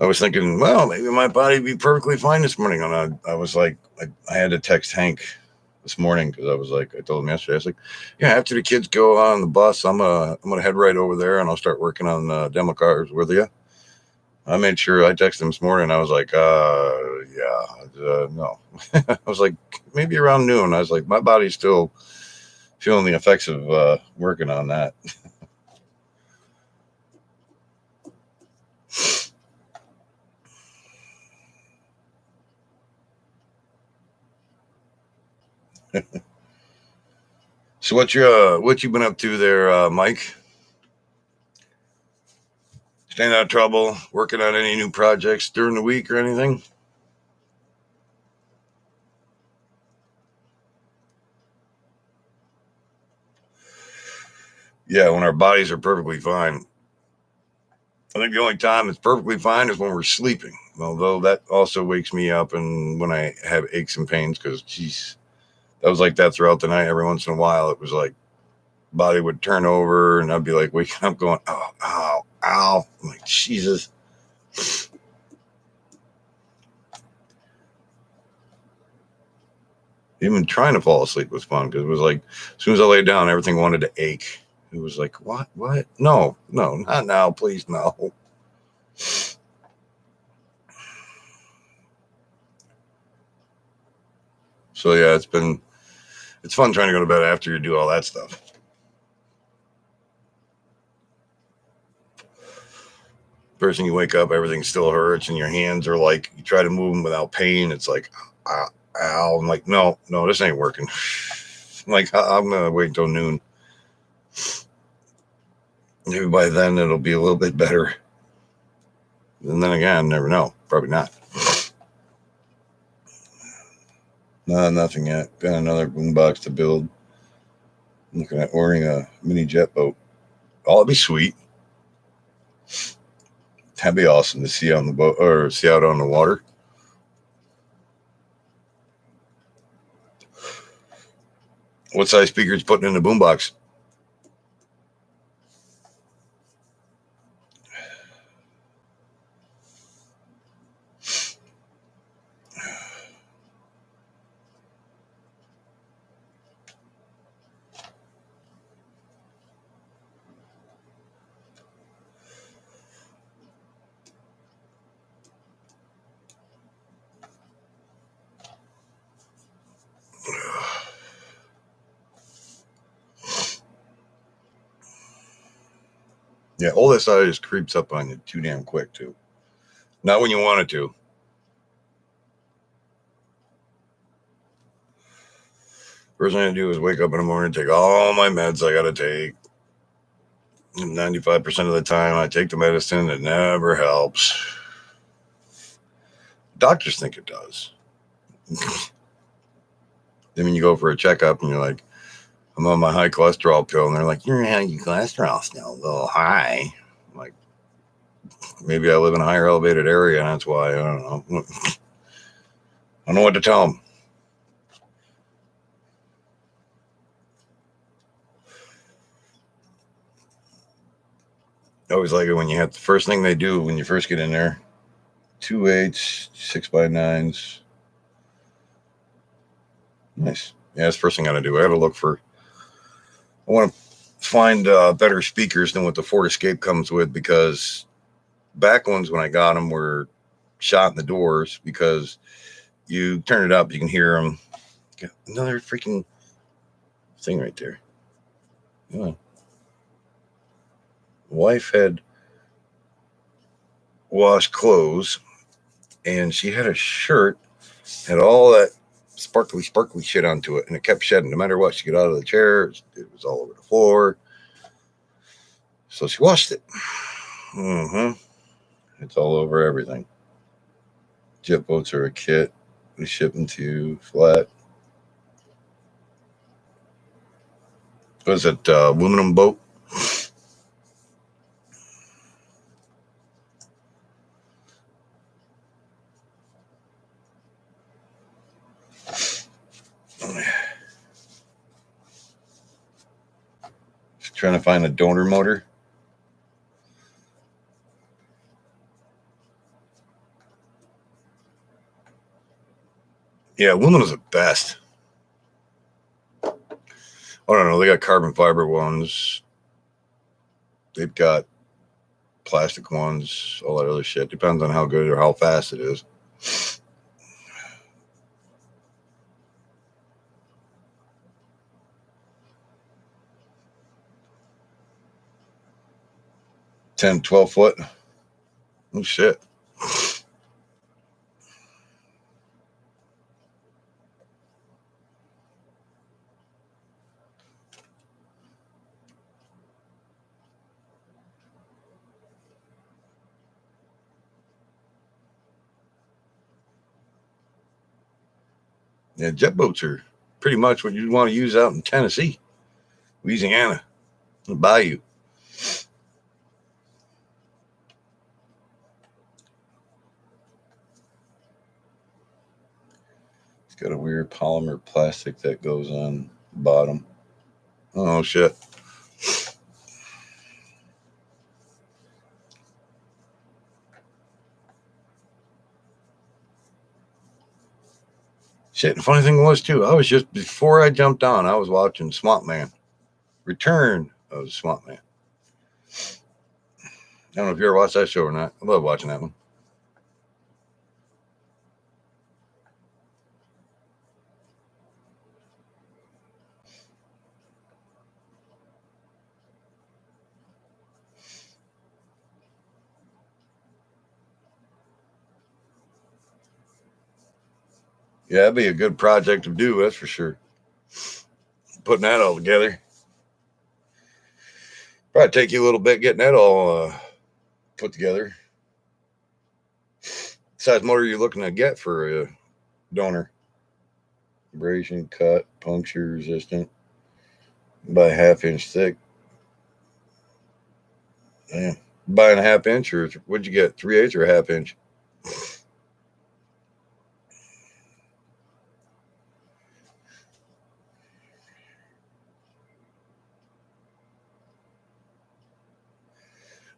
I was thinking, well, maybe my body would be perfectly fine this morning. And I was like, I had to text Hank this morning because I was like, I told him yesterday, I was like, yeah, after the kids go on the bus, I'm gonna head right over there and I'll start working on demo cars with you. I made sure I texted him this morning. I was like, no. I was like, maybe around noon. I was like, my body's still feeling the effects of working on that. So what you been up to there, Mike? Staying out of trouble? Working on any new projects during the week or anything? Yeah, when our bodies are perfectly fine. I think the only time it's perfectly fine is when we're sleeping. Although that also wakes me up and when I have aches and pains because, geez, that was like that throughout the night. Every once in a while, it was like body would turn over and I'd be like waking up going, oh, ow, ow. I'm like, Jesus. Even trying to fall asleep was fun because it was like, as soon as I laid down, everything wanted to ache. It was like, what? No, not now. Please, no. So yeah, it's fun trying to go to bed after you do all that stuff. First thing you wake up, everything still hurts and your hands are like, you try to move them without pain. It's like, ow. I'm like, no, this ain't working. I'm like, I'm going to wait until noon. Maybe by then it'll be a little bit better. And then again, never know. Probably not. No, nothing yet. Got another boombox to build. I'm looking at ordering a mini jet boat. Oh, it'd be sweet. That'd be awesome to see on the boat or see out on the water. What size speakers putting in the boombox? Yeah, all this just creeps up on you too damn quick too. Not when you want it to. First thing I do is wake up in the morning, take all my meds I gotta take. 95% of the time I take the medicine, it never helps. Doctors think it does. Then when you go for a checkup and you're like, I'm on my high cholesterol pill, and they're like, your cholesterol's still a little high. I'm like, maybe I live in a higher elevated area, and that's why. I don't know. I don't know what to tell them. I always like it when you have the first thing they do when you first get in there. 2/8, 6x9s. Nice. Yeah, that's the first thing I got to do. I got to look for. I want to find better speakers than what the Ford Escape comes with, because back ones when I got them were shot in the doors because you turn it up, you can hear them. Got another freaking thing right there. Yeah. Wife had washed clothes, and she had a shirt, had all that sparkly shit onto it, and it kept shedding no matter what. She got out of the chair, it was all over the floor. So she washed it. It's all over everything. Jet boats are a kit. We ship them to you flat. Was it aluminum boat? Trying to find a donor motor. Yeah, aluminum's the best. I don't know. They got carbon fiber ones. They've got plastic ones, all that other shit. Depends on how good or how fast it is. $10, $12. Oh shit. Yeah, jet boats are pretty much what you want to use out in Tennessee, Louisiana, the bayou. It's got a weird polymer plastic that goes on the bottom. Oh shit. Shit, the funny thing was too, I was just before I jumped on, I was watching Swamp Man. Return of the Swamp Man. I don't know if you ever watched that show or not. I love watching that one. Yeah, that'd be a good project to do, that's for sure. Putting that all together. Probably take you a little bit getting that all put together. What size motor are you looking to get for a donor? Abrasion, cut, puncture resistant, by a half-inch thick. Yeah. Buying a half-inch, or what'd you get? 3/8 or a half-inch?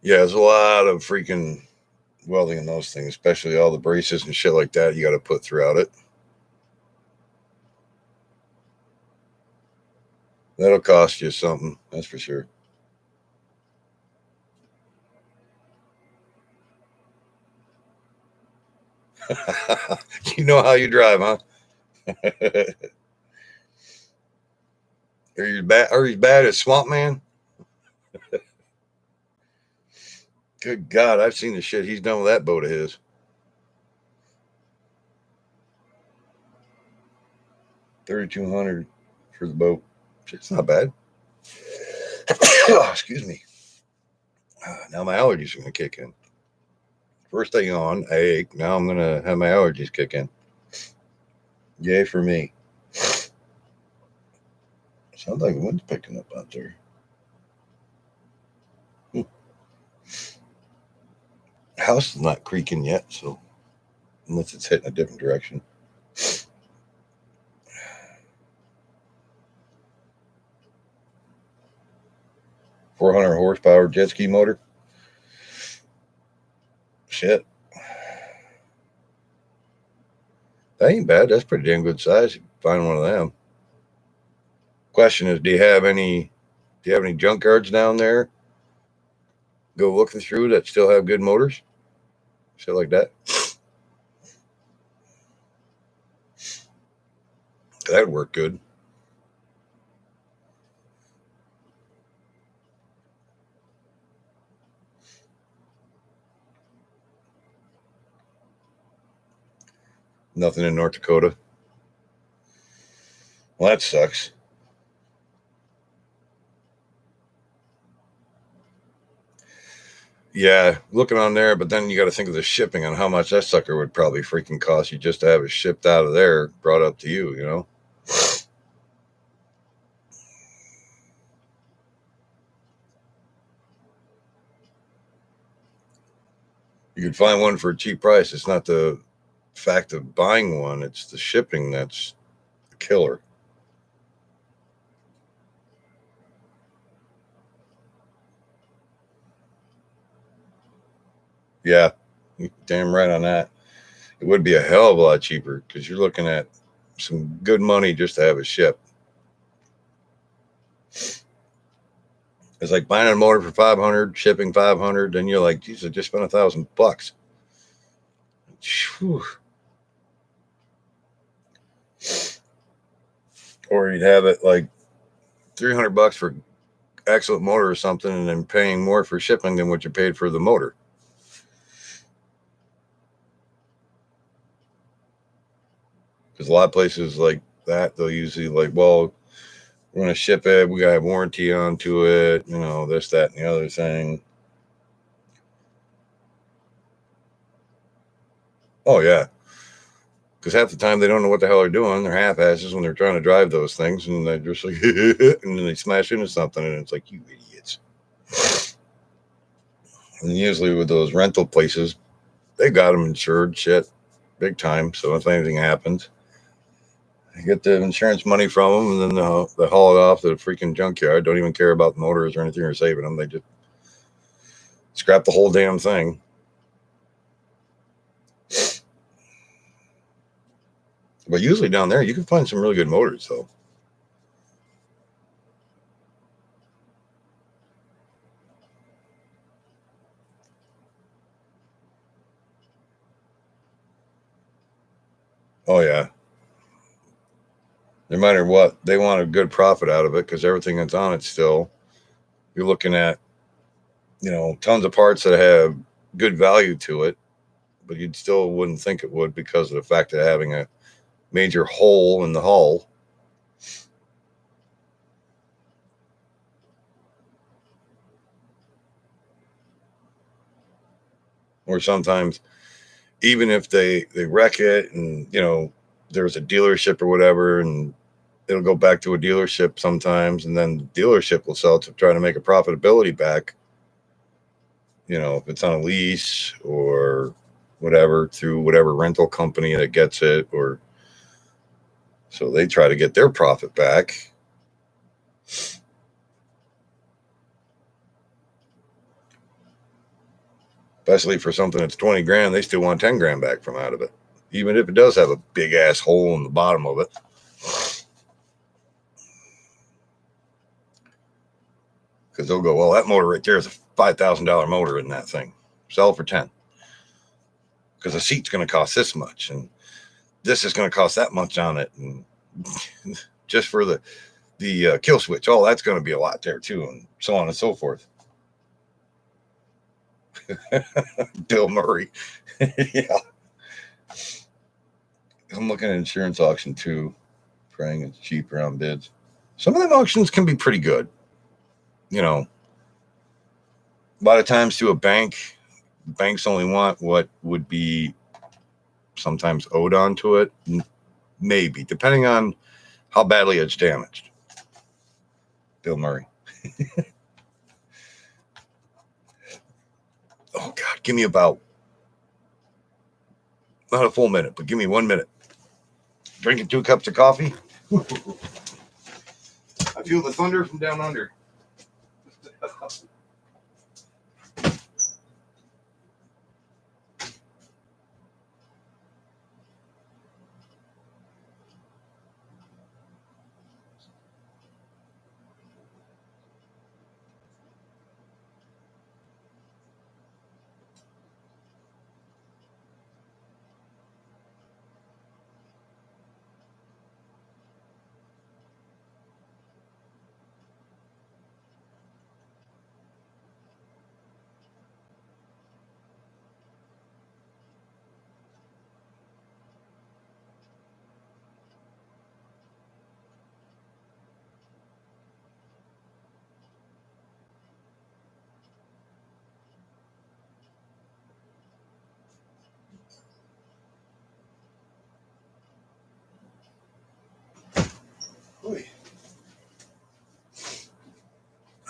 Yeah, there's a lot of freaking welding in those things, especially all the braces and shit like that you got to put throughout it. That'll cost you something, that's for sure. You know how you drive, huh? Are you bad as Swamp Man? Good God, I've seen the shit he's done with that boat of his. 3,200 for the boat. It's not bad. Excuse me. Now my allergies are going to kick in. First thing on, I ache. Now I'm going to have my allergies kick in. Yay for me. Sounds like the wind's picking up out there. House is not creaking yet, so unless it's hitting a different direction. 400 horsepower jet ski motor. Shit. That ain't bad. That's pretty damn good size. You find one of them. Question is, do you have any junkyards down there? Go looking through that still have good motors? Shit like that. That'd work good. Nothing in North Dakota. Well, that sucks. Yeah, looking on there, but then you got to think of the shipping and how much that sucker would probably freaking cost you just to have it shipped out of there, brought up to you, you know? You could find one for a cheap price. It's not the fact of buying one, it's the shipping that's the killer. Yeah, damn right on that. It would be a hell of a lot cheaper because you're looking at some good money just to have it shipped. It's like buying a motor for 500, shipping 500, then you're like, geez, I just spent $1,000. Whew. Or you'd have it like $300 for excellent motor or something, and then paying more for shipping than what you paid for the motor. Because a lot of places like that, they'll usually like, well, we're going to ship it. We got to have warranty onto it, you know, this, that, and the other thing. Oh, yeah. Because half the time they don't know what the hell they're doing. They're half-asses when they're trying to drive those things, and they're just like, and then they smash into something, and it's like, you idiots. And usually with those rental places, they got them insured, shit, big time. So if anything happens, you get the insurance money from them, and then they haul it off to the freaking junkyard. Don't even care about the motors or anything or saving them. They just scrap the whole damn thing. But usually down there, you can find some really good motors, though. Oh, yeah. No matter what, they want a good profit out of it because everything that's on it still, you're looking at, you know, tons of parts that have good value to it, but you still wouldn't think it would because of the fact of having a major hole in the hull. Or sometimes, even if they wreck it and, you know, there's a dealership or whatever, and it'll go back to a dealership sometimes, and then the dealership will sell it to try to make a profitability back. You know, if it's on a lease or whatever, through whatever rental company that gets it, or so they try to get their profit back. Especially for something that's 20 grand, they still want 10 grand back from out of it, even if it does have a big ass hole in the bottom of it. Because they'll go, well, that motor right there is a $5,000 motor in that thing. Sell it for 10. Because the seat's going to cost this much, and this is going to cost that much on it, and just for the kill switch, oh, that's going to be a lot there too, and so on and so forth. Bill Murray. Yeah. I'm looking at insurance auction too, praying it's cheaper on bids. Some of them auctions can be pretty good. You know, a lot of times to a bank, banks only want what would be sometimes owed onto it, maybe, depending on how badly it's damaged. Bill Murray. Oh God, give me about not a full minute, but give me 1 minute. Drinking 2 cups of coffee. I feel the thunder from down under.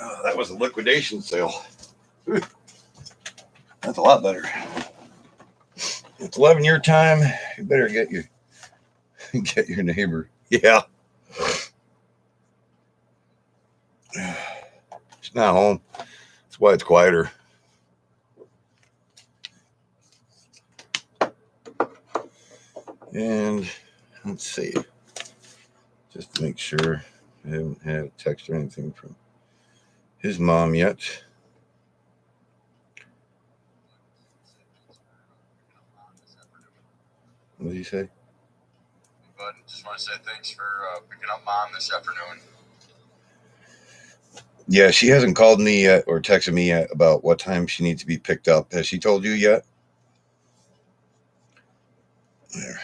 Oh, that was a liquidation sale. That's a lot better. It's 11 your time. You better get your neighbor. Yeah. She's not home. That's why it's quieter. And let's see. Just to make sure I haven't had a text or anything from his mom yet. What did he say? But just want to say thanks for picking up Mom this afternoon. Yeah, she hasn't called me yet or texted me yet about what time she needs to be picked up. Has she told you yet? There.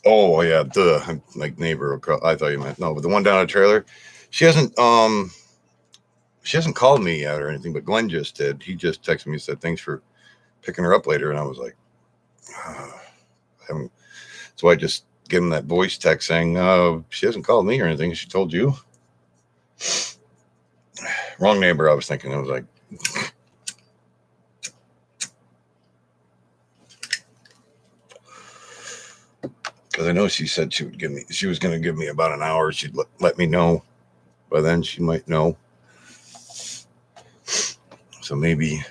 Oh yeah, the like neighbor. I thought you meant no, but the one down at the trailer. She hasn't called me yet or anything, but Glenn just did. He just texted me and said thanks for picking her up later, and I was like, so I just gave him that voice text saying she hasn't called me or anything. She told you. Wrong neighbor. I was thinking. I was like. Because I know she said she was going to give me about an hour. She'd let me know. By then she might know. So maybe.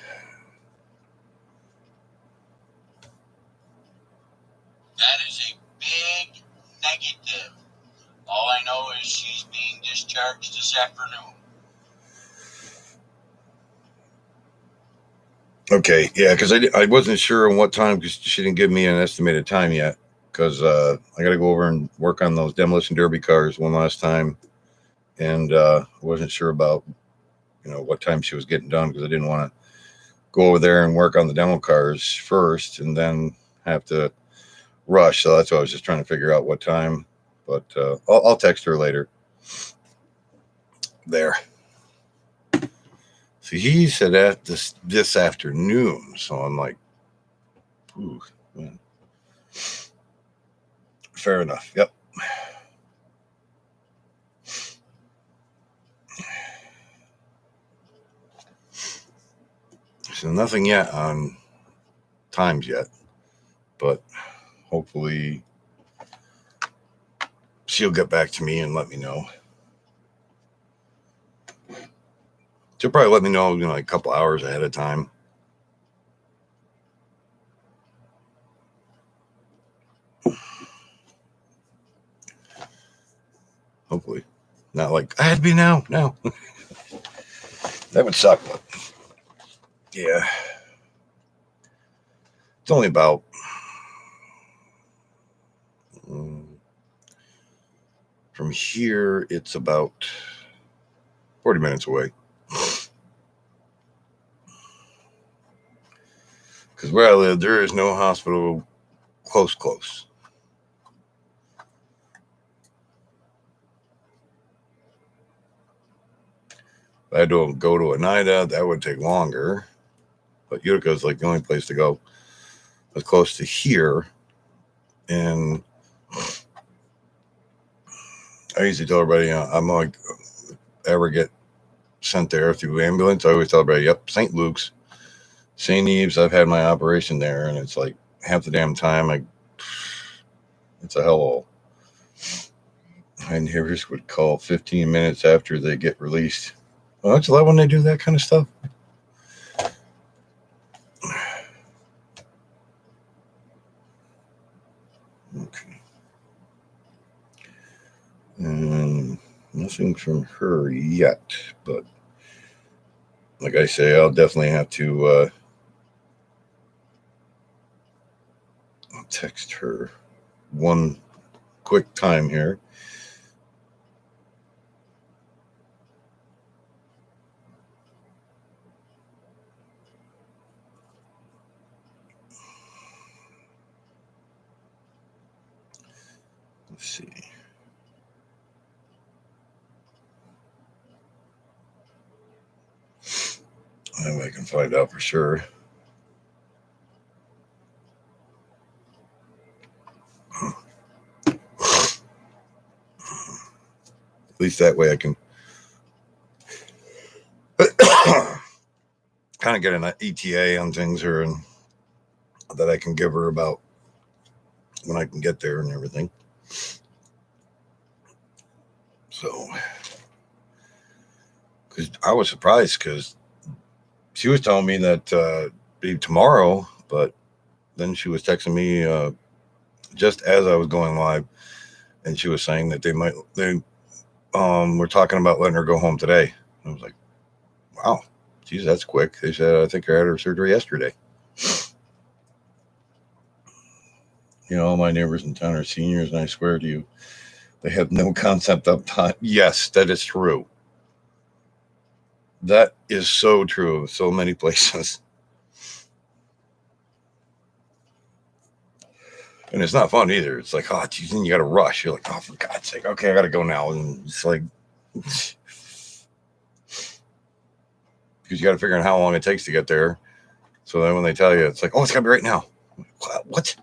That is a big negative. All I know is she's being discharged this afternoon. Okay, yeah, because I wasn't sure on what time because she didn't give me an estimated time yet. Because I got to go over and work on those demolition derby cars one last time, and I wasn't sure about what time she was getting done because I didn't want to go over there and work on the demo cars first and then have to rush. So that's why I was just trying to figure out what time. But I'll text her later. There. So he said that this afternoon. So I'm like, ooh, man. Fair enough. Yep. So nothing yet on times yet, but hopefully she'll get back to me and let me know. She'll probably let me know, like a couple hours ahead of time. Hopefully. Not like, I had to be now. No. That would suck, but yeah. It's only about from here, it's about 40 minutes away. Because where I live, there is no hospital close. If I had to go to Oneida, that would take longer. But Utica is like the only place to go. As close to here. And I usually tell everybody, I'm like, ever get sent there through ambulance, I always tell everybody, yep, St. Luke's, St. Eve's. I've had my operation there, and it's like half the damn time, it's a hellhole. My neighbors would call 15 minutes after they get released. Well, don't you love when they do that kind of stuff? Okay. And nothing from her yet, but like I say, I'll definitely have to I'll text her one quick time here. Let's see. I can find out for sure. At least that way I can kind of get an ETA on things or that I can give her about when I can get there and everything. So, because I was surprised because she was telling me that be tomorrow, but then she was texting me just as I was going live, and she was saying that they were talking about letting her go home today. I was like, wow, geez, that's quick. They said I think I had her surgery yesterday. All my neighbors in town are seniors, and I swear to you, they have no concept of time. Yes, that is true. That is so true. So many places. And it's not fun either. It's like, oh, geez, then you got to rush. You're like, oh, for God's sake, okay, I got to go now. And it's like, because you got to figure out how long it takes to get there. So then when they tell you, it's like, oh, it's got to be right now. What?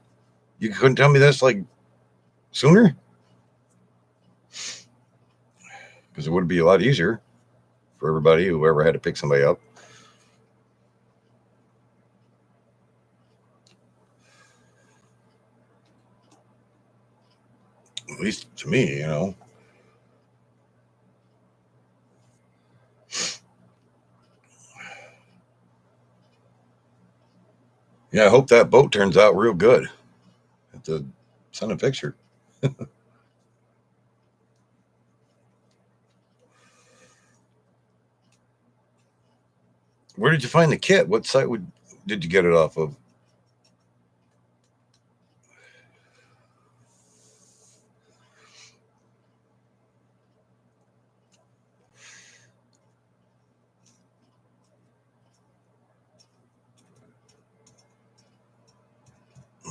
You couldn't tell me this like sooner? Because it would be a lot easier for everybody who ever had to pick somebody up. At least to me. Yeah, I hope that boat turns out real good. Have to send a picture. Where did you find the kit? What site did you get it off of?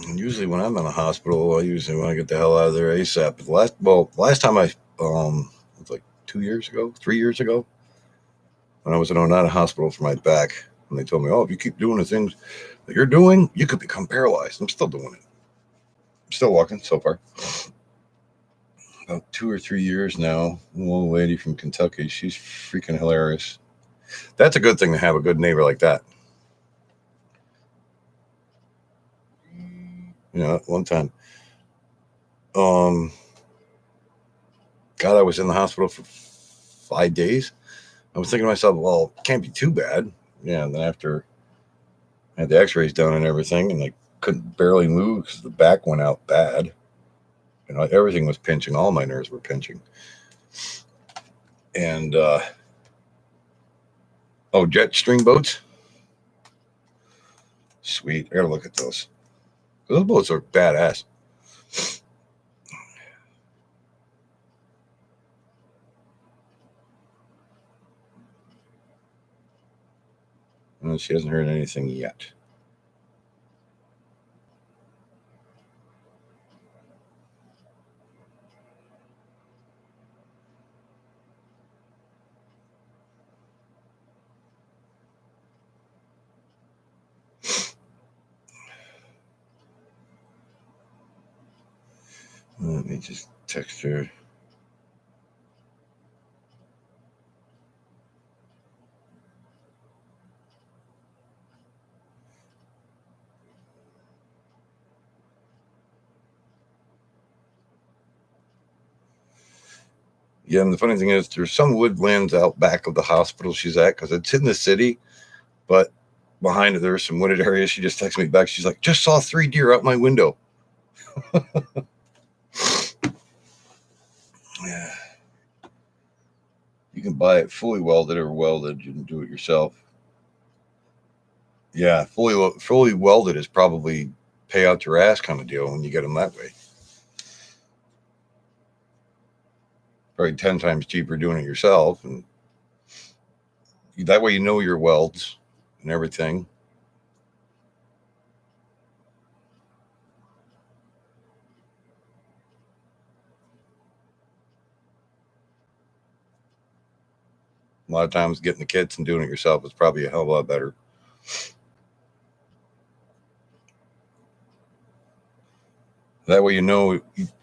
And usually when I'm in a hospital, I usually want to get the hell out of there ASAP. But last time it was like 2 years ago, 3 years ago, when I was in Oneida Hospital for my back, and they told me, "Oh, if you keep doing the things that you're doing, you could become paralyzed." I'm still doing it. I'm still walking so far. About 2 or 3 years now. A little lady from Kentucky. She's freaking hilarious. That's a good thing to have a good neighbor like that. One time, um, God, I was in the hospital for 5 days. I was thinking to myself, well, it can't be too bad. Yeah, and then after I had the X-rays done and everything, and I couldn't barely move because the back went out bad. Everything was pinching. All my nerves were pinching. And jet string boats, sweet. I gotta look at those. Those boats are badass. And she hasn't heard anything yet. Let me just text her. Yeah, and the funny thing is, there's some woodlands out back of the hospital she's at because it's in the city, but behind it there's some wooded areas. She just texted me back. She's like, "Just saw 3 deer out my window." Yeah, you can buy it fully welded or welded. You can do it yourself. Yeah, fully welded is probably pay out your ass kind of deal when you get them that way. Probably 10 times cheaper doing it yourself, and that way you know your welds and everything. A lot of times, getting the kits and doing it yourself is probably a hell of a lot better. That way, you know,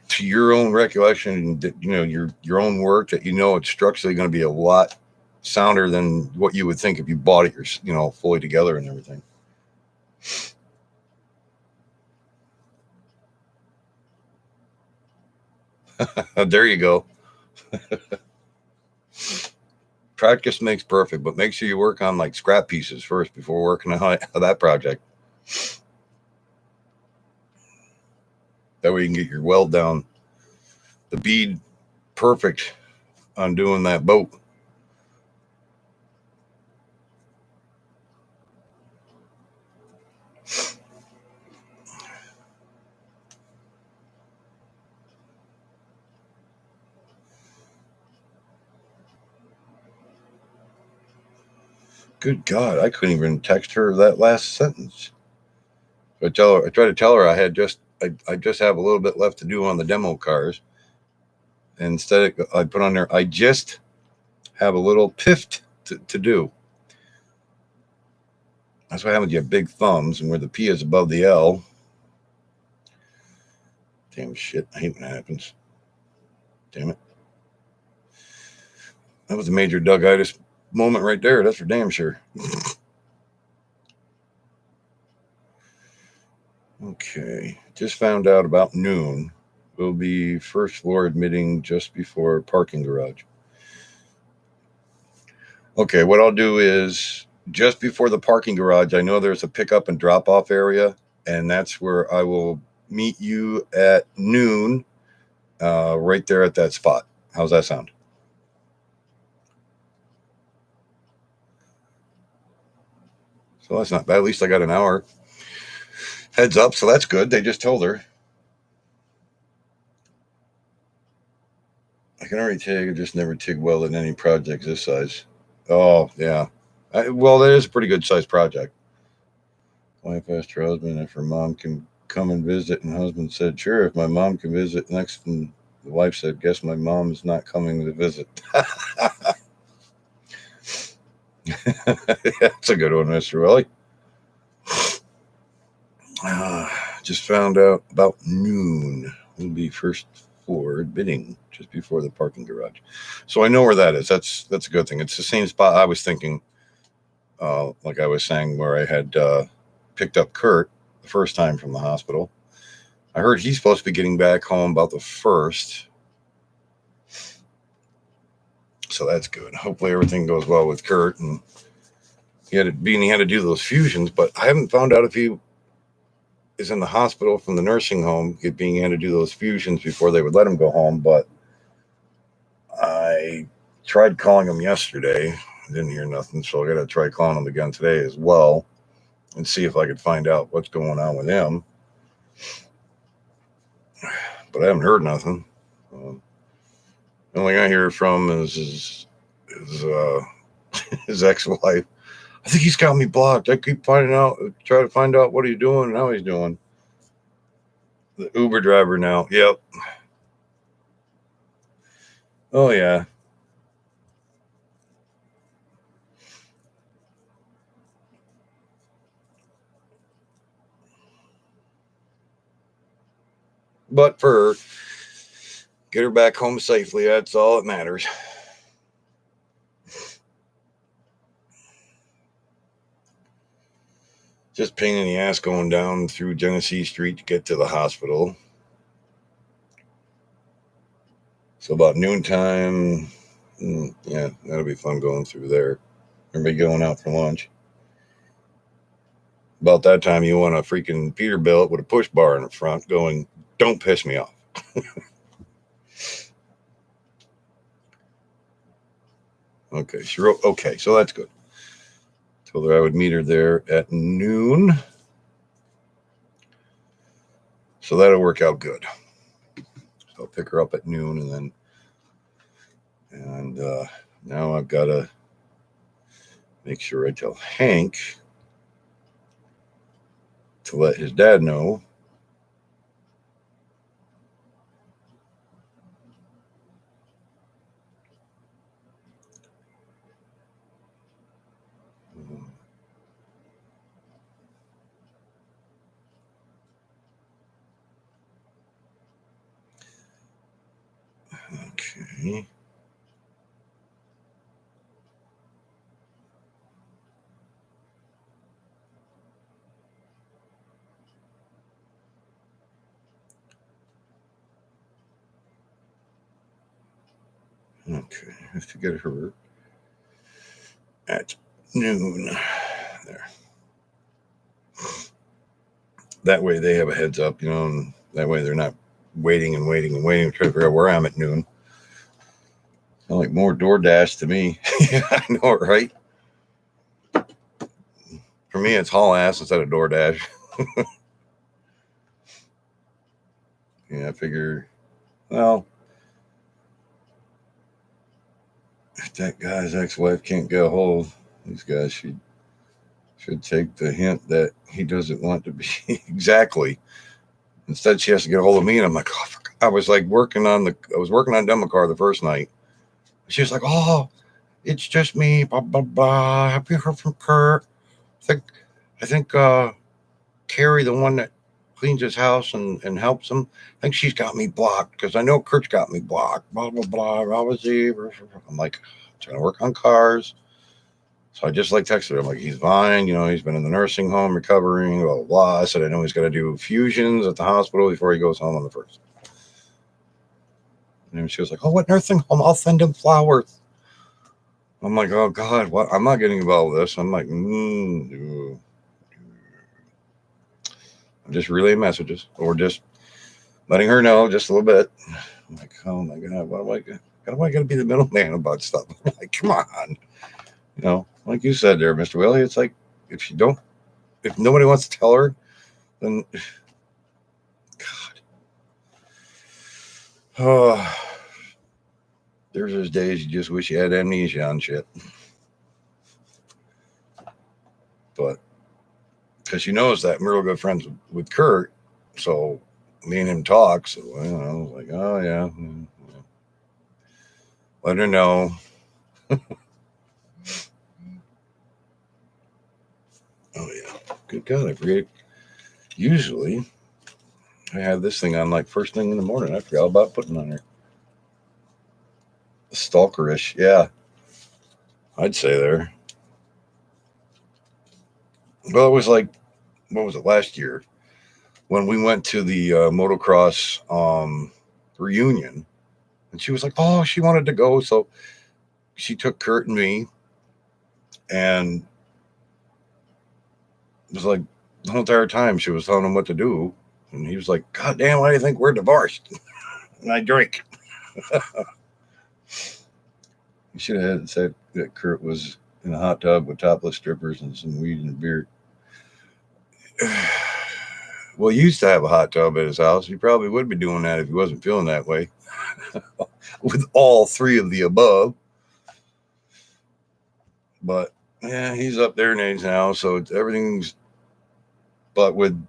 to your own recollection, you know your own work, that you know it's structurally going to be a lot sounder than what you would think if you bought it, fully together and everything. There you go. Practice makes perfect, but make sure you work on like scrap pieces first before working on that project. That way, you can get your weld down, the bead perfect on doing that boat. Good God, I couldn't even text her that last sentence. I tried to tell her I just have a little bit left to do on the demo cars. And instead, I put on there, I just have a little pift to do. That's what happens. You have big thumbs, and where the P is above the L. Damn shit! I hate when that happens. Damn it! That was a major Dougitis moment right there. That's for damn sure. Okay, just found out about noon. Will be first floor admitting just before parking garage. Okay, what I'll do is just before the parking garage, I know there's a pickup and drop off area, and that's where I will meet you at noon, right there at that spot. How's that sound? So that's not bad. At least I got an hour heads up, so that's good. They just told her. I can already tell you, I just never TIG welded any projects this size. Oh, yeah. Well, that is a pretty good sized project. Wife asked her husband if her mom can come and visit, and husband said, "Sure, if my mom can visit next." And the wife said, "Guess my mom is not coming to visit." That's a good one, Mr. Willie. Uh, just found out about noon. Will be first floor bidding just before the parking garage. So I know where that is. That's a good thing. It's the same spot I was thinking. Like I was saying, where I had picked up Kurt the first time from the hospital. I heard he's supposed to be getting back home about the first. So that's good. Hopefully everything goes well with Kurt. And he had to do those fusions, but I haven't found out if he is in the hospital from the nursing home, being had to do those fusions before they would let him go home. But I tried calling him yesterday, didn't hear nothing, so I got to try calling him again today as well and see if I could find out what's going on with him. But I haven't heard nothing. The only thing I hear from is his ex-wife. I think he's got me blocked. I keep try to find out what he's doing and how he's doing. The Uber driver now. Yep. Oh yeah. But for her, get her back home safely. That's all that matters. Just pain in the ass going down through Genesee Street to get to the hospital. So about noontime, yeah, that'll be fun going through there. Everybody going out for lunch. About that time, you want a freaking Peterbilt with a push bar in the front going, don't piss me off. Okay, sure. Okay, so that's good. Told her I would meet her there at noon. So that'll work out good. So I'll pick her up at noon and now I've got to make sure I tell Hank to let his dad know. Okay. Okay, I have to get her at noon. There. That way they have a heads up, and that way they're not waiting and waiting and waiting to try to figure out where I'm at noon. Sound like more DoorDash to me. Yeah, I know, right? For me, it's haul ass instead of DoorDash. Yeah, I figure, well, if that guy's ex-wife can't get a hold of these guys, she should take the hint that he doesn't want to be exactly. Instead, she has to get a hold of me, and I'm like, oh, I was like working on Democard the first night. She was like, oh, it's just me, blah blah blah. Have you heard from Kurt? I think Carrie, the one that cleans his house and helps him, I think she's got me blocked because I know Kurt's got me blocked. Blah blah blah. I'm like, I'm trying to work on cars. So I just like texted her. I'm like, he's fine. He's been in the nursing home recovering, blah, blah, blah. I said, I know he's got to do fusions at the hospital before he goes home on the 1st. And she was like, oh, what nursing home? I'll send him flowers. I'm like, oh, God, what? I'm not getting involved with this. I'm like, I'm just relaying messages or just letting her know just a little bit. I'm like, oh, my God, why do I got to be the middleman about stuff? I'm like, come on. Like you said there, Mr. Willie, it's like if nobody wants to tell her, then God. Oh, there's those days you just wish you had amnesia on shit. But because she knows that I'm real good friends with Kurt, so me and him talk. So I was like, oh yeah. Let her know. Oh yeah. Good God, I forget. Usually I have this thing on like first thing in the morning. I forgot about putting on her. Stalkerish, yeah. I'd say there. Well, it was like, what was it, last year? When we went to the motocross reunion. And she was like, oh, she wanted to go. So she took Kurt and me and it was like the whole entire time she was telling him what to do. And he was like, God damn, why do you think we're divorced? And I drink. You should have said that Kurt was in a hot tub with topless strippers and some weed and beer. Well, he used to have a hot tub at his house. He probably would be doing that if he wasn't feeling that way. With all three of the above. But yeah, he's up there in age now, so everything's. But with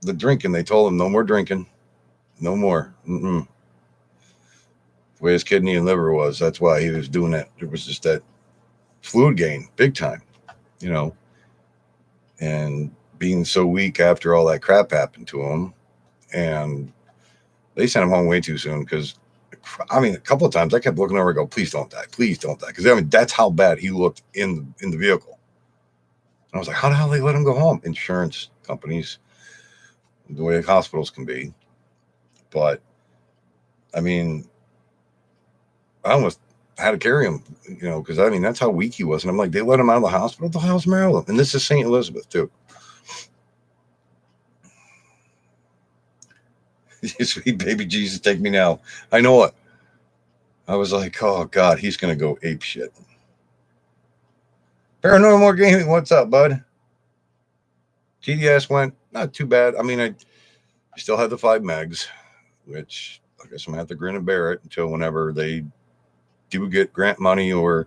the drinking, they told him no more drinking, no more. The way his kidney and liver was, that's why he was doing that. It was just that fluid gain, big time, and being so weak after all that crap happened to him, and they sent him home way too soon because. A couple of times I kept looking over and go, please don't die. Please don't die. Because, that's how bad he looked in the vehicle. And I was like, how the hell they let him go home? Insurance companies, the way hospitals can be. But, I almost had to carry him, because I mean, that's how weak he was. And I'm like, they let him out of the hospital? What the hell's Maryland? And this is St. Elizabeth, too. Sweet baby Jesus, take me now. I know it. I was like, oh, God, he's going to go ape shit. Paranormal Gaming, what's up, bud? TDS went not too bad. I mean, I still had the 5 megs, which I guess I'm going to have to grin and bear it until whenever they do get grant money or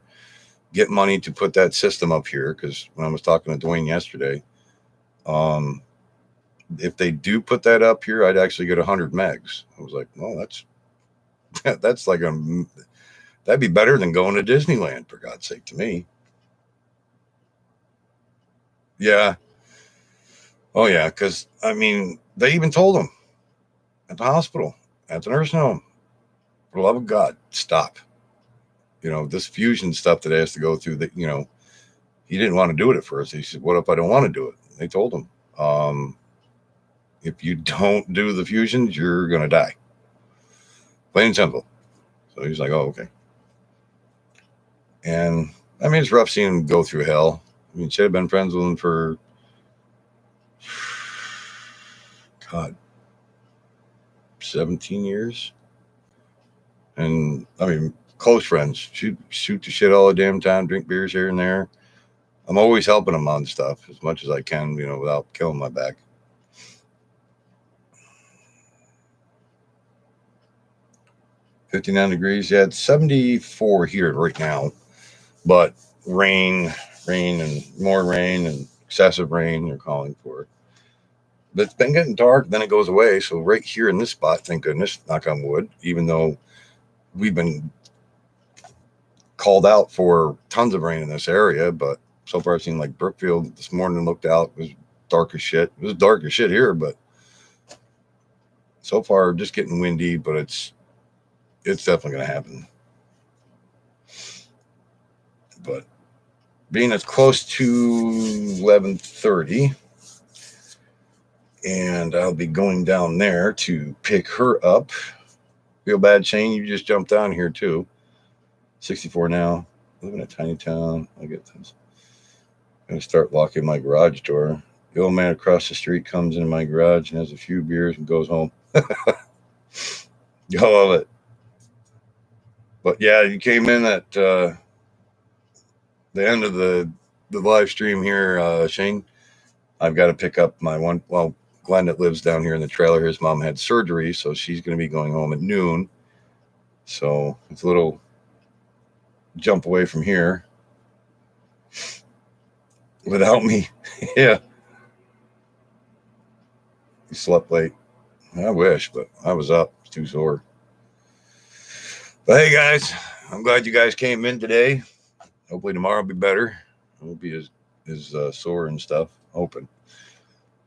get money to put that system up here. Because when I was talking to Dwayne yesterday, if they do put that up here, I'd actually get 100 megs. I was like, well, that's like that'd be better than going to Disneyland, for God's sake, to me. Yeah. Oh, yeah. Because, I mean, they even told him at the hospital, at the nursing home, for the love of God, stop. This fusion stuff that he has to go through, that, he didn't want to do it at first. He said, what if I don't want to do it? They told him, if you don't do the fusions, you're going to die. Plain and simple. So he's like, oh, okay. And I mean, it's rough seeing him go through hell. I mean, should have been friends with him for, God, 17 years. And I mean, close friends. Shoot the shit all the damn time, drink beers here and there. I'm always helping him on stuff as much as I can, without killing my back. $59 degrees. Yeah, it's 74 here right now. But rain and more rain and excessive rain they're calling for. But it's been getting dark, then it goes away. So right here in this spot, thank goodness, knock on wood, even though we've been called out for tons of rain in this area, but so far I've seen like Brookfield this morning, looked out, it was dark as shit. It was dark as shit here, but so far just getting windy, but it's definitely going to happen. But being as close to 11:30, and I'll be going down there to pick her up. Feel bad, Shane, you just jumped down here too. 64 now. Live in a tiny town. I get this. I'm going to start locking my garage door. The old man across the street comes into my garage and has a few beers and goes home. You love it. But yeah, you came in at the end of the live stream here, Shane. I've got to pick up my one. Well, Glenn that lives down here in the trailer, his mom had surgery, so she's going to be going home at noon. So it's a little jump away from here without me. Yeah. You slept late. I wish, but I was up. It's too sore. But hey, guys, I'm glad you guys came in today. Hopefully tomorrow will be better. I won't be as sore and stuff. Hoping.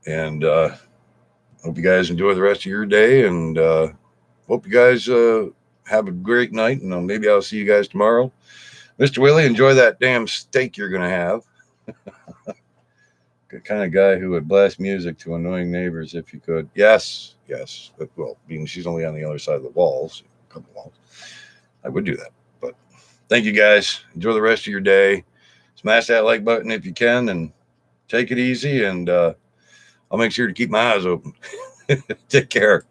And hope you guys enjoy the rest of your day. And hope you guys have a great night. And maybe I'll see you guys tomorrow. Mr. Willie, enjoy that damn steak you're going to have. The kind of guy who would blast music to annoying neighbors if you could. Yes. But, well, being she's only on the other side of the walls, a couple walls, I would do that. But thank you, guys. Enjoy the rest of your day. Smash that like button if you can, and take it easy. And I'll make sure to keep my eyes open. Take care.